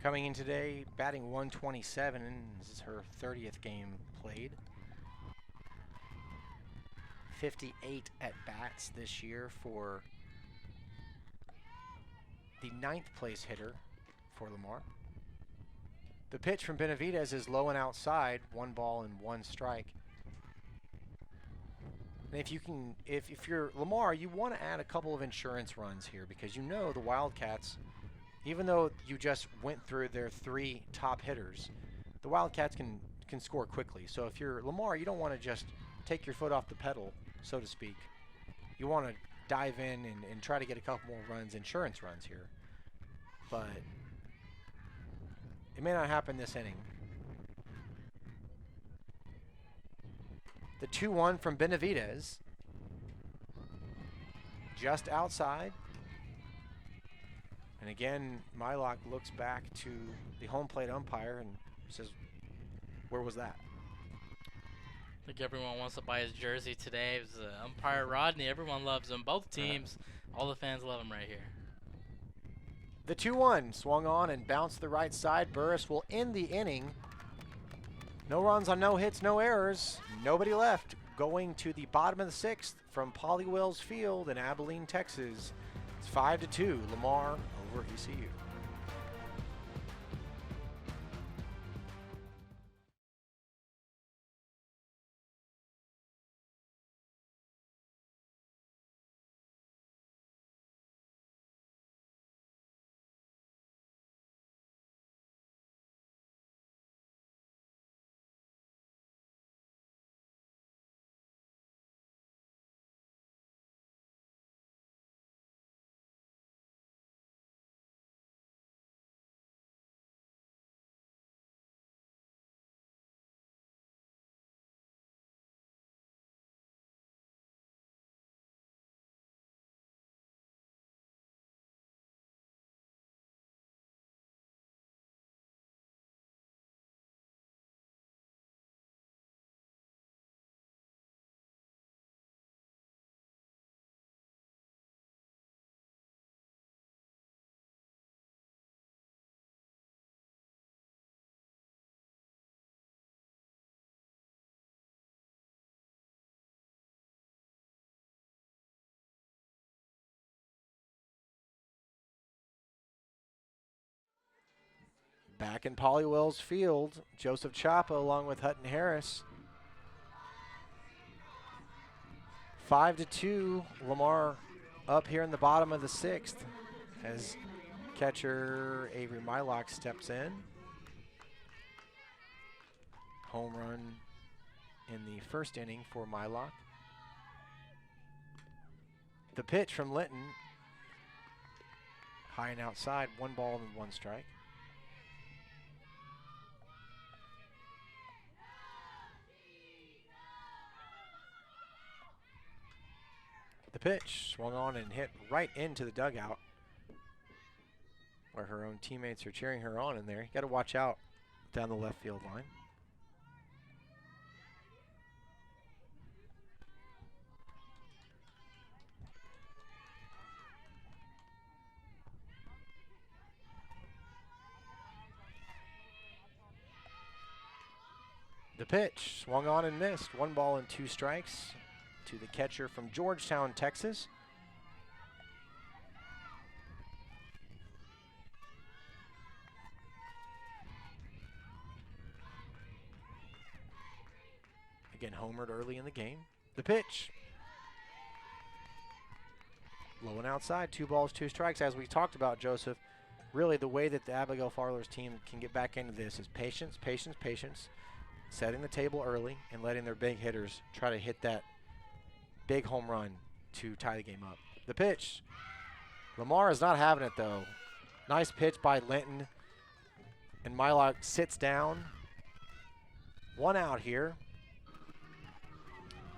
Coming in today, batting 127, and this is her 30th game played. 58 at-bats this year for the 9th place hitter for Lamar. The pitch from Benavidez is low and outside, 1 ball and 1 strike. And if you're Lamar, you want to add a couple of insurance runs here, because you know the Wildcats, even though you just went through their 3 top hitters, the Wildcats can score quickly. So if you're Lamar, you don't want to just take your foot off the pedal, so to speak. You want to dive in and try to get a couple more runs, insurance runs here. But it may not happen this inning. The 2-1 from Benavidez. just outside. And again, Mylock looks back to the home plate umpire and says, where was that? I think everyone wants to buy his jersey today. It was umpire Rodney. Everyone loves him. Both teams, all the fans love him right here. The 2-1 swung on and bounced the right side. Burris will end the inning. No runs on no hits, no errors. Nobody left. Going to the bottom of the 6th from Polly Wells Field in Abilene, Texas. It's 5-2, Lamar over ECU. Back in Polly Wells Field, Joseph Chapa along with Hutton Harris. 5-2, Lamar up here in the bottom of the 6th as catcher Avery Mylock steps in. Home run in the first inning for Mylock. The pitch from Linton, high and outside, 1 ball and 1 strike. The pitch swung on and hit right into the dugout where her own teammates are cheering her on in there. You got to watch out down the left field line. The pitch swung on and missed. 1 ball and 2 strikes to the catcher from Georgetown, Texas. Again, homered early in the game. The pitch. Low and outside, 2 balls, 2 strikes. As we talked about, Joseph, really the way that the Abigail Farlers team can get back into this is patience, patience, patience, setting the table early and letting their big hitters try to hit that big home run to tie the game up. The pitch. Lamar is not having it, though. Nice pitch by Linton. And Mylock sits down. 1 out here.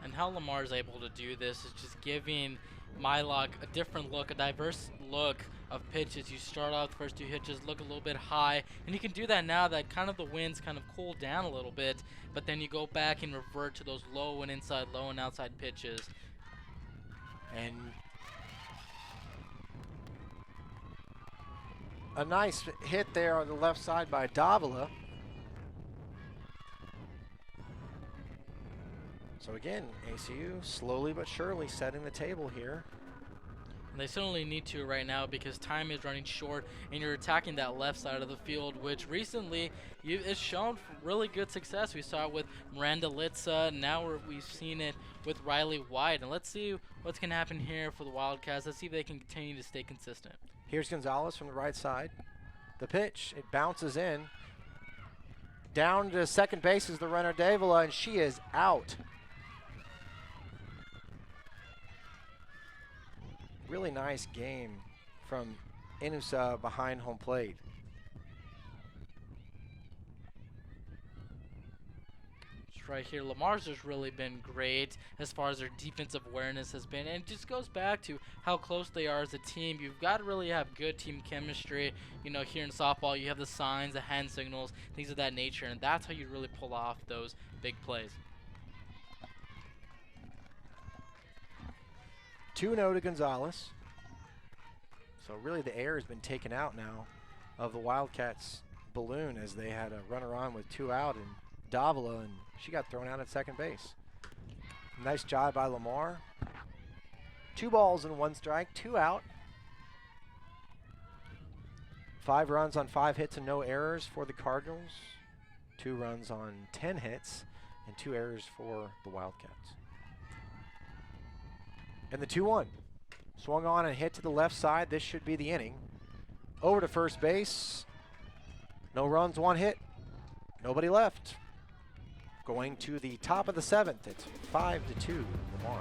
And how Lamar is able to do this is just giving Mylock a different look, a diverse look of pitches. You start off the first 2 pitches, look a little bit high, and you can do that now that kind of the winds kind of cooled down a little bit, but then you go back and revert to those low and inside, low and outside pitches. And a nice hit there on the left side by Davila. So again, ACU slowly but surely setting the table here. And they certainly need to right now because time is running short and you're attacking that left side of the field, which recently it's shown really good success. We saw it with Miranda Litza, now we've seen it with Riley White. And let's see what's going to happen here for the Wildcats. Let's see if they can continue to stay consistent. Here's Gonzalez from the right side. The pitch, it bounces in. Down to second base is the runner Davila, and she is out. Really nice game from Inusa behind home plate. right here. Lamar's just really been great as far as their defensive awareness has been, and it just goes back to how close they are as a team. You've got to really have good team chemistry. You know, here in softball, you have the signs, the hand signals, things of that nature, and that's how you really pull off those big plays. 2-0 to Gonzalez. So really the air has been taken out now of the Wildcats balloon as they had a runner on with 2 out, and Davila, and she got thrown out at second base. Nice job by Lamar. 2 balls and 1 strike, 2 out. 5 runs on 5 hits and no errors for the Cardinals. 2 runs on 10 hits and 2 errors for the Wildcats. And the 2-1. Swung on and hit to the left side. This should be the inning. Over to first base. No runs, 1 hit. Nobody left. Going to the top of the 7th. It's 5-2 Lamar.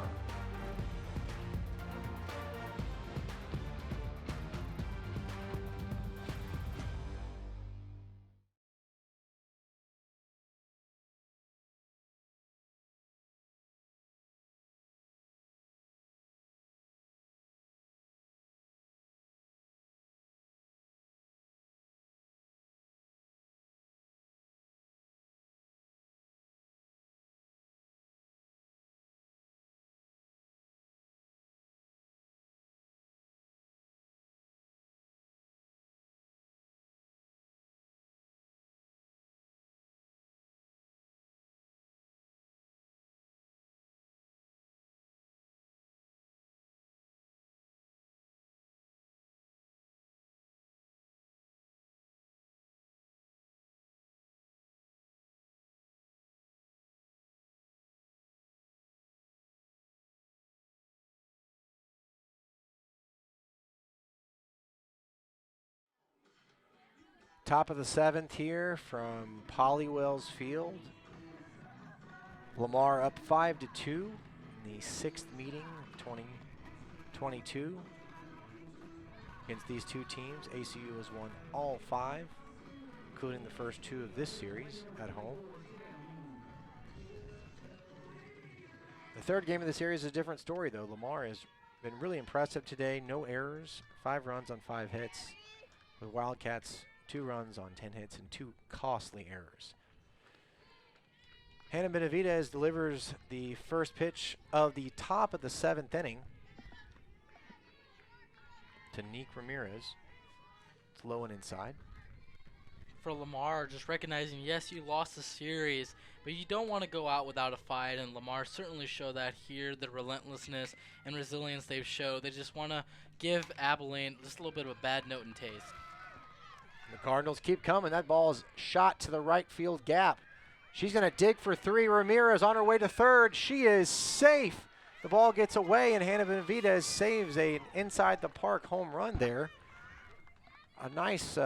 Top of the 7th here from Pollywell's Field. Lamar up 5-2 in the 6th meeting of 2022. Against these 2 teams, ACU has won all 5, including the first 2 of this series at home. The 3rd game of the series is a different story, though. Lamar has been really impressive today. No errors, 5 runs on 5 hits. With Wildcats, 2 runs on 10 hits and 2 costly errors. Hannah Benavidez delivers the first pitch of the top of the 7th inning to Nick Ramirez. It's low and inside. For Lamar, just recognizing, yes, you lost the series, but you don't want to go out without a fight, and Lamar certainly showed that here, the relentlessness and resilience they've showed. They just want to give Abilene just a little bit of a bad note in taste. The Cardinals keep coming. That ball is shot to the right field gap. She's going to dig for 3. Ramirez on her way to 3rd. She is safe. The ball gets away, and Hannah Benavidez saves an inside the park home run there. A nice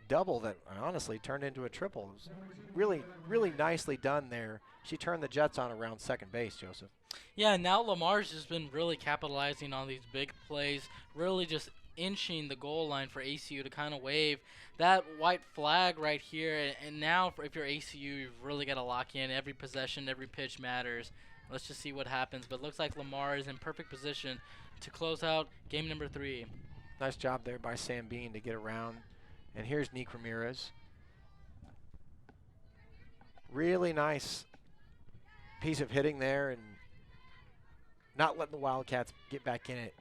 double that honestly turned into a triple. It was really, really nicely done there. She turned the Jets on around second base, Joseph. Yeah, now Lamar's just been really capitalizing on these big plays, really just inching the goal line for ACU to kind of wave that white flag right here. And now if you're ACU, you've really got to lock in. Every possession, every pitch matters. Let's just see what happens. But it looks like Lamar is in perfect position to close out game number 3. Nice job there by Sam Bean to get around. And here's Nick Ramirez. Really nice piece of hitting there and not letting the Wildcats get back in it.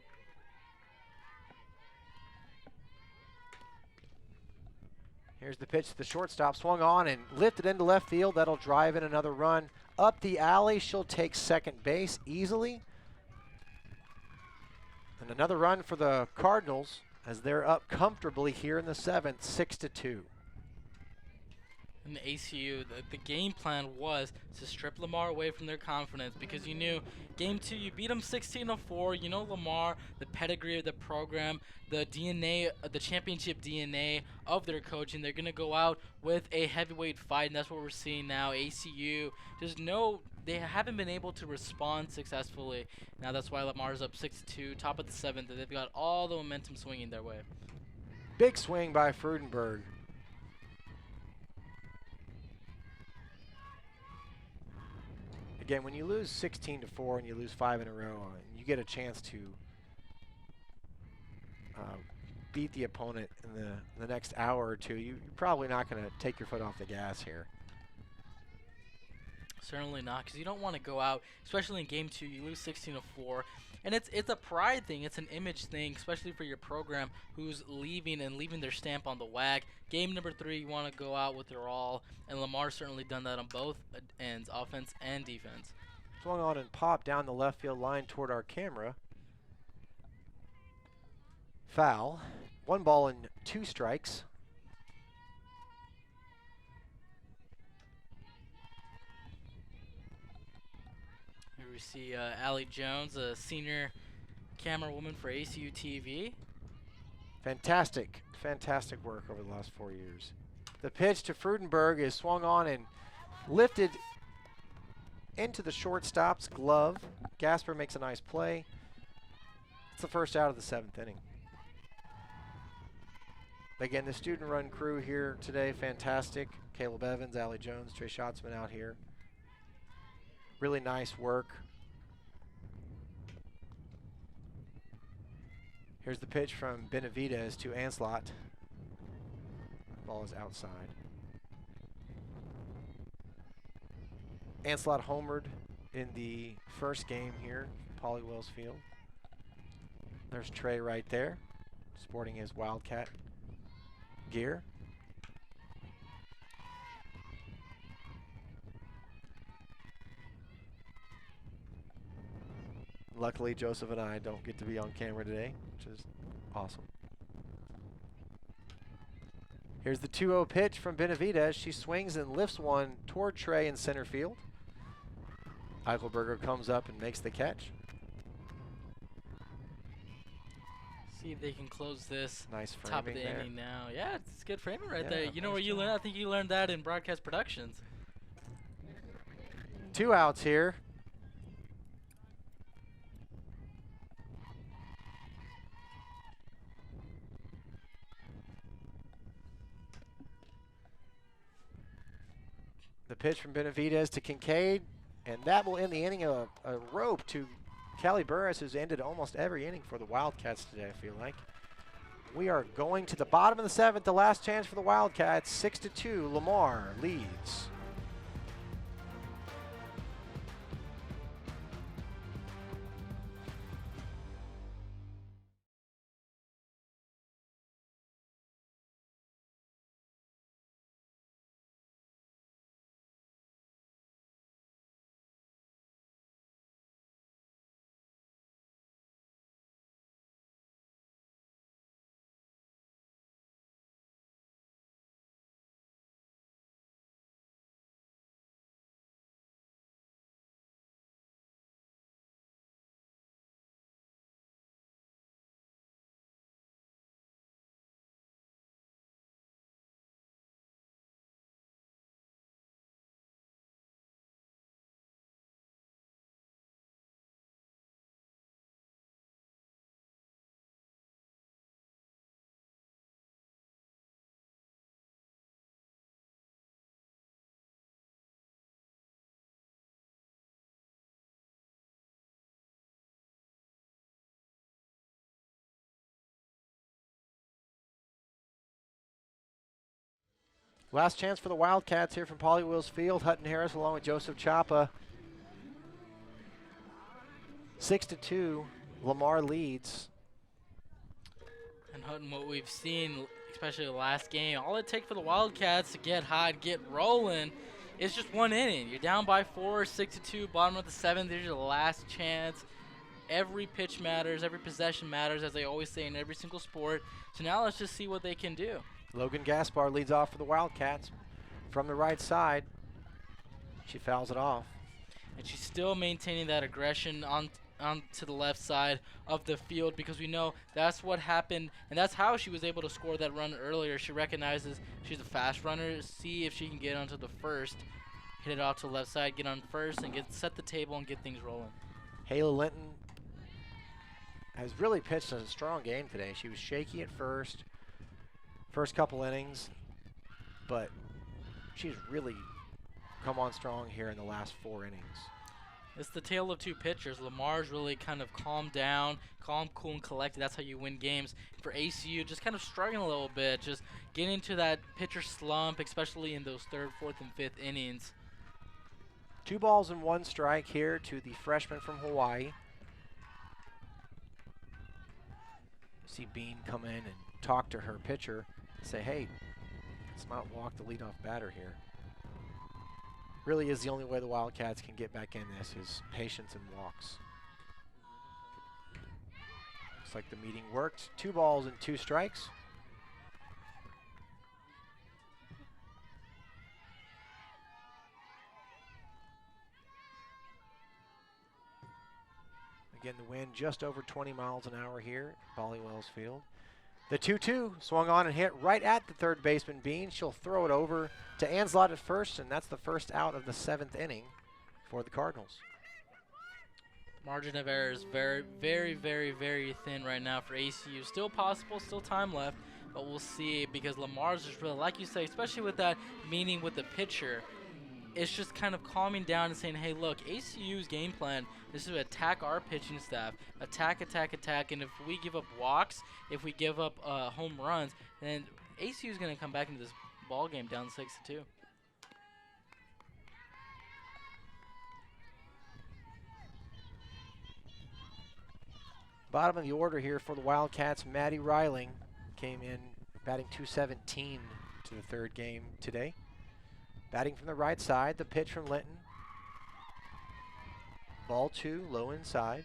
Here's the pitch to the shortstop, swung on and lifted into left field. That'll drive in another run. Up the alley, she'll take second base easily. And another run for the Cardinals as they're up comfortably here in the 7th, 6-2. In the ACU, the game plan was to strip Lamar away from their confidence, because you knew game 2 you beat them 16-4. You know Lamar, the pedigree of the program, the DNA, the championship DNA of their coaching. They're gonna go out with a heavyweight fight, and that's what we're seeing now. ACU, they haven't been able to respond successfully. Now that's why Lamar's up 6-2, top of the 7th. They've got all the momentum swinging their way. Big swing by Frudenberg. again, when you lose 16-4 and you lose 5 in a row, you get a chance to beat the opponent in the next hour or two. You're probably not going to take your foot off the gas here. Certainly not, because you don't want to go out, especially in game 2. You lose 16-4, and it's a pride thing. It's an image thing, especially for your program who's leaving their stamp on the WAG. Game number 3, you want to go out with your all, and Lamar's certainly done that on both ends, offense and defense. Swung on and popped down the left field line toward our camera. Foul. 1 ball and 2 strikes. Here we see Allie Jones, a senior camera woman for ACUTV. Fantastic, fantastic work over the last 4 years. The pitch to Frudenberg is swung on and lifted into the shortstop's glove. Gasper makes a nice play. It's the first out of the 7th inning. Again, the student run crew here today, fantastic. Caleb Evans, Allie Jones, Trey Schatzman out here. Really nice work. Here's the pitch from Benavidez to Anslot. Ball is outside. Anslot homered in the first game here, Pauley Wells Field. There's Trey right there, sporting his Wildcat gear. Luckily, Joseph and I don't get to be on camera today, which is awesome. Here's the 2-0 pitch from Benavidez. She swings and lifts one toward Trey in center field. Eichelberger comes up and makes the catch. See if they can close this. Nice framing top of the there. inning now. Yeah, it's good framing right Yeah, there. You know nice where you job. learned? I think you learned that in broadcast productions. 2 outs here. The pitch from Benavidez to Kincaid, and that will end the inning. A rope to Callie Burris, who's ended almost every inning for the Wildcats today, I feel like. We are going to the bottom of the 7th, the last chance for the Wildcats. 6-2, Lamar leads. Last chance for the Wildcats here from Pauley Wells Field. Hutton Harris along with Joseph Chapa. 6-2, Lamar leads. And Hutton, what we've seen, especially the last game, all it takes for the Wildcats to get hot, get rolling, is just 1 inning. You're down by 4, 6-2, bottom of the 7th. There's your last chance. Every pitch matters, every possession matters, as they always say in every single sport. So now let's just see what they can do. Logan Gaspar leads off for the Wildcats from the right side. She fouls it off. And she's still maintaining that aggression on to the left side of the field, because we know that's what happened, and that's how she was able to score that run earlier. She recognizes she's a fast runner. See if she can get onto the first, hit it off to the left side, get on first, and set the table and get things rolling. Hayla Linton has really pitched a strong game today. She was shaky at first couple innings, but she's really come on strong here in the last 4 innings. It's the tale of two pitchers. Lamar's really kind of calmed down, calm, cool, and collected. That's how you win games. For ACU, just kind of struggling a little bit, just getting into that pitcher slump, especially in those third, fourth, and fifth innings. 2 balls and 1 strike here to the freshman from Hawaii. See Bean come in and talk to her pitcher and say, hey, let's not walk the leadoff batter here. Really is the only way the Wildcats can get back in this is patience and walks. Looks like the meeting worked. 2 balls and 2 strikes. Again, the wind just over 20 miles an hour here at Bollywells Field. The 2-2 swung on and hit right at the third baseman, Bean. She'll throw it over to Anslot at first, and that's the first out of the 7th inning for the Cardinals. Margin of error is very, very, very, very thin right now for ACU. Still possible, still time left, but we'll see because Lamar's just really, like you say, especially with that meeting with the pitcher, it's just kind of calming down and saying, hey, look, ACU's game plan is to attack our pitching staff, attack, and if we give up walks, if we give up home runs, then ACU's going to come back into this ball game down 6-2. Bottom of the order here for the Wildcats, Maddie Reiling came in batting .217 to the 3rd game today. Batting from the right side, the pitch from Linton. Ball 2, low inside.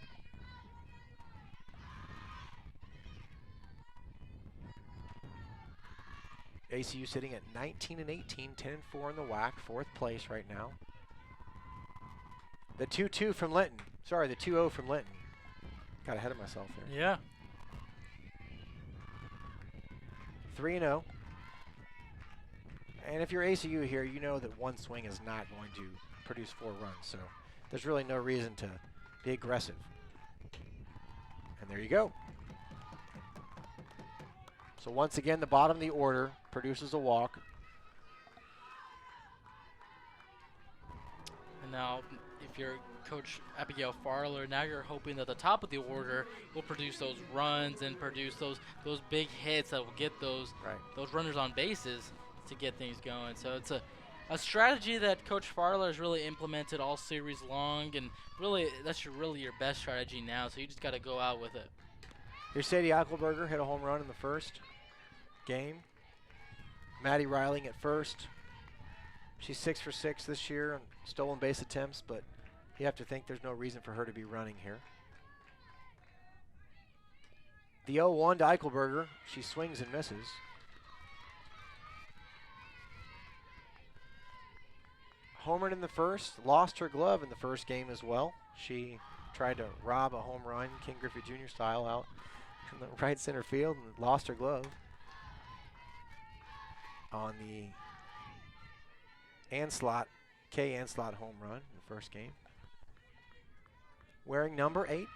ACU sitting at 19-18, 10-4 in the WAC, 4th place right now. The 2-2 from Linton. Sorry, the 2-0 from Linton. Got ahead of myself there. Yeah. 3-0. And if you're ACU here, you know that one swing is not going to produce 4 runs. So there's really no reason to be aggressive. And there you go. So once again, the bottom of the order produces a walk. And now, if you're Coach Abigail Farler, now you're hoping that the top of the order will produce those runs and produce those big hits that will get those runners on bases to get things going. So it's a strategy that Coach Farler has really implemented all series long, and really that's really your best strategy now. So you just got to go out with it. Your Sadie Eichelberger hit a home run in the 1st game. Maddie Reiling at first. She's 6 for 6 this year on stolen base attempts, but you have to think there's no reason for her to be running here. The 0-1 to Eichelberger. She swings and misses. Homered in the 1st, lost her glove in the 1st game as well. She tried to rob a home run, King Griffey Jr. style, out from the right center field and lost her glove on the Kay Anslot home run in the 1st game. Wearing number 8.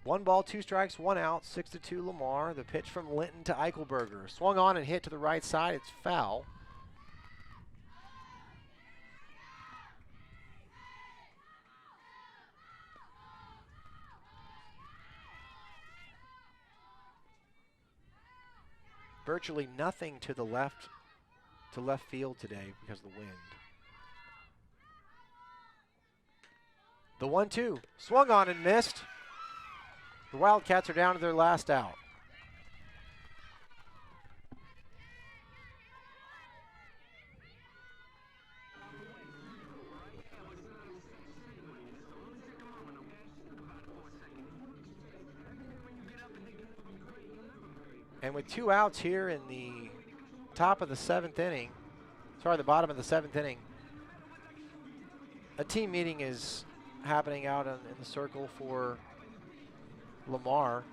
1 ball, 2 strikes, 1 out, 6-2 Lamar. The pitch from Linton to Eichelberger. Swung on and hit to the right side. It's foul. Virtually nothing to the left field today because of the wind. The 1-2 swung on and missed. The Wildcats are down to their last out. And with 2 outs here in the top of the 7th inning, the bottom of the 7th inning, a team meeting is happening out in the circle for Lamar.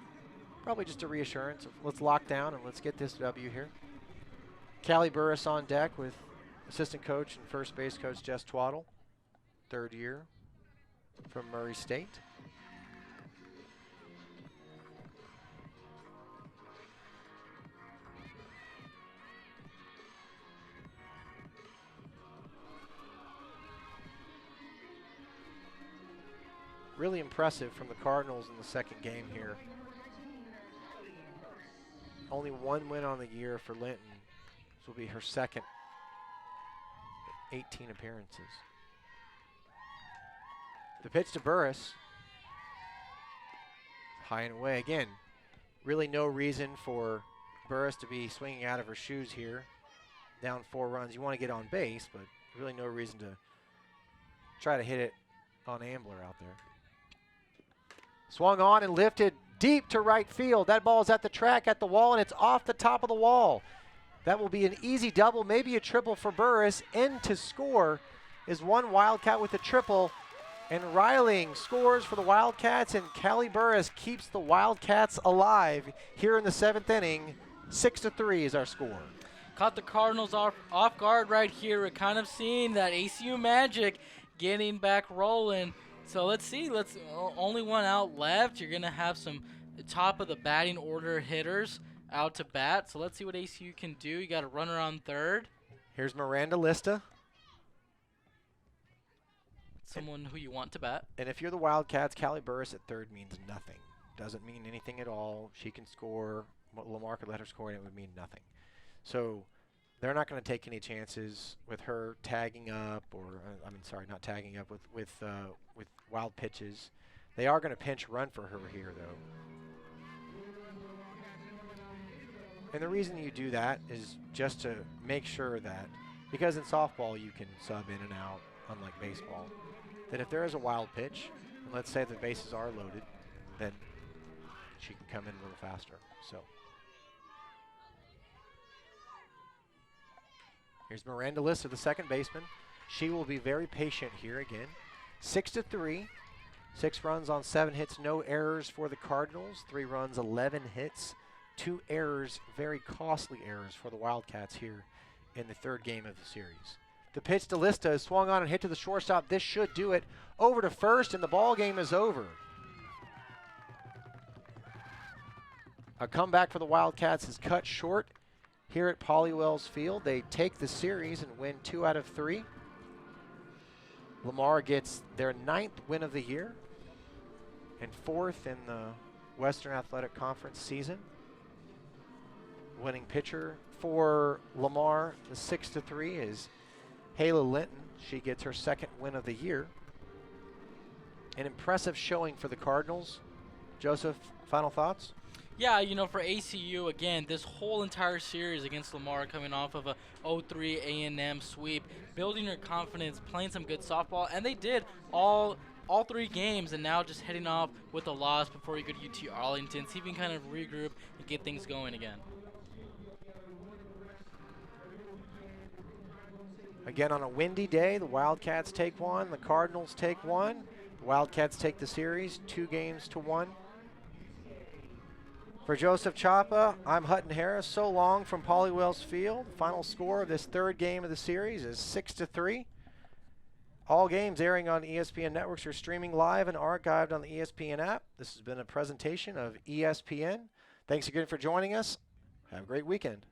Probably just a reassurance of let's lock down and let's get this W here. Callie Burris on deck with assistant coach and first base coach Jess Twaddle, 3rd year from Murray State. really impressive from the Cardinals in the second game here. Only one win on the year for Linton. This will be her second 18 appearances. The pitch to Burris. High and away again. Really no reason for Burris to be swinging out of her shoes here. Down 4 runs. You want to get on base, but really no reason to try to hit it on Ambler out there. Swung on and lifted deep to right field. That ball is at the track, at the wall, and it's off the top of the wall. That will be an easy double, maybe a triple for Burris. In to score is one Wildcat with a triple. And Reiling scores for the Wildcats, and Callie Burris keeps the Wildcats alive here in the 7th inning. 6-3 is our score. Caught the Cardinals off guard right here. We're kind of seeing that ACU magic getting back rolling. So let's see. Only one out left. You're going to have some top of the batting order hitters out to bat. So let's see what ACU can do. You got a runner on third. Here's Miranda Lista. Someone who you want to bat. And if you're the Wildcats, Callie Burris at third means nothing. Doesn't mean anything at all. She can score. Lamar could let her score, and it would mean nothing. So they're not going to take any chances with her tagging up, or not tagging up with wild pitches. They are going to pinch run for her here, though. And the reason you do that is just to make sure that, because in softball you can sub in and out, unlike baseball, that if there is a wild pitch, and let's say the bases are loaded, then she can come in a little faster. So here's Miranda Lista, the second baseman. She will be very patient here again. 6-3, 6 runs on 7 hits, no errors for the Cardinals. 3 runs, 11 hits, 2 errors, very costly errors for the Wildcats here in the 3rd game of the series. The pitch to Lista is swung on and hit to the shortstop. This should do it. Over to first, and the ball game is over. A comeback for the Wildcats is cut short here at Pauley-Wells Field. They take the series and win 2 out of 3. Lamar gets their 9th win of the year and 4th in the Western Athletic Conference season. Winning pitcher for Lamar, the 6-3 is Hayla Linton. She gets her 2nd win of the year. An impressive showing for the Cardinals. Joseph, final thoughts? Yeah, for ACU, again, this whole entire series against Lamar, coming off of a 0-3 A&M sweep, building her confidence, playing some good softball, and they did all 3 games, and now just heading off with a loss before you go to UT Arlington, see if you can kind of regroup and get things going again. Again, on a windy day, the Wildcats take 1, the Cardinals take 1. The Wildcats take the series 2-1. For Joseph Chapa, I'm Hutton Harris. So long from Pauley-Wells Field. Final score of this 3rd game of the series is 6-3. All games airing on ESPN networks are streaming live and archived on the ESPN app. This has been a presentation of ESPN. Thanks again for joining us. Have a great weekend.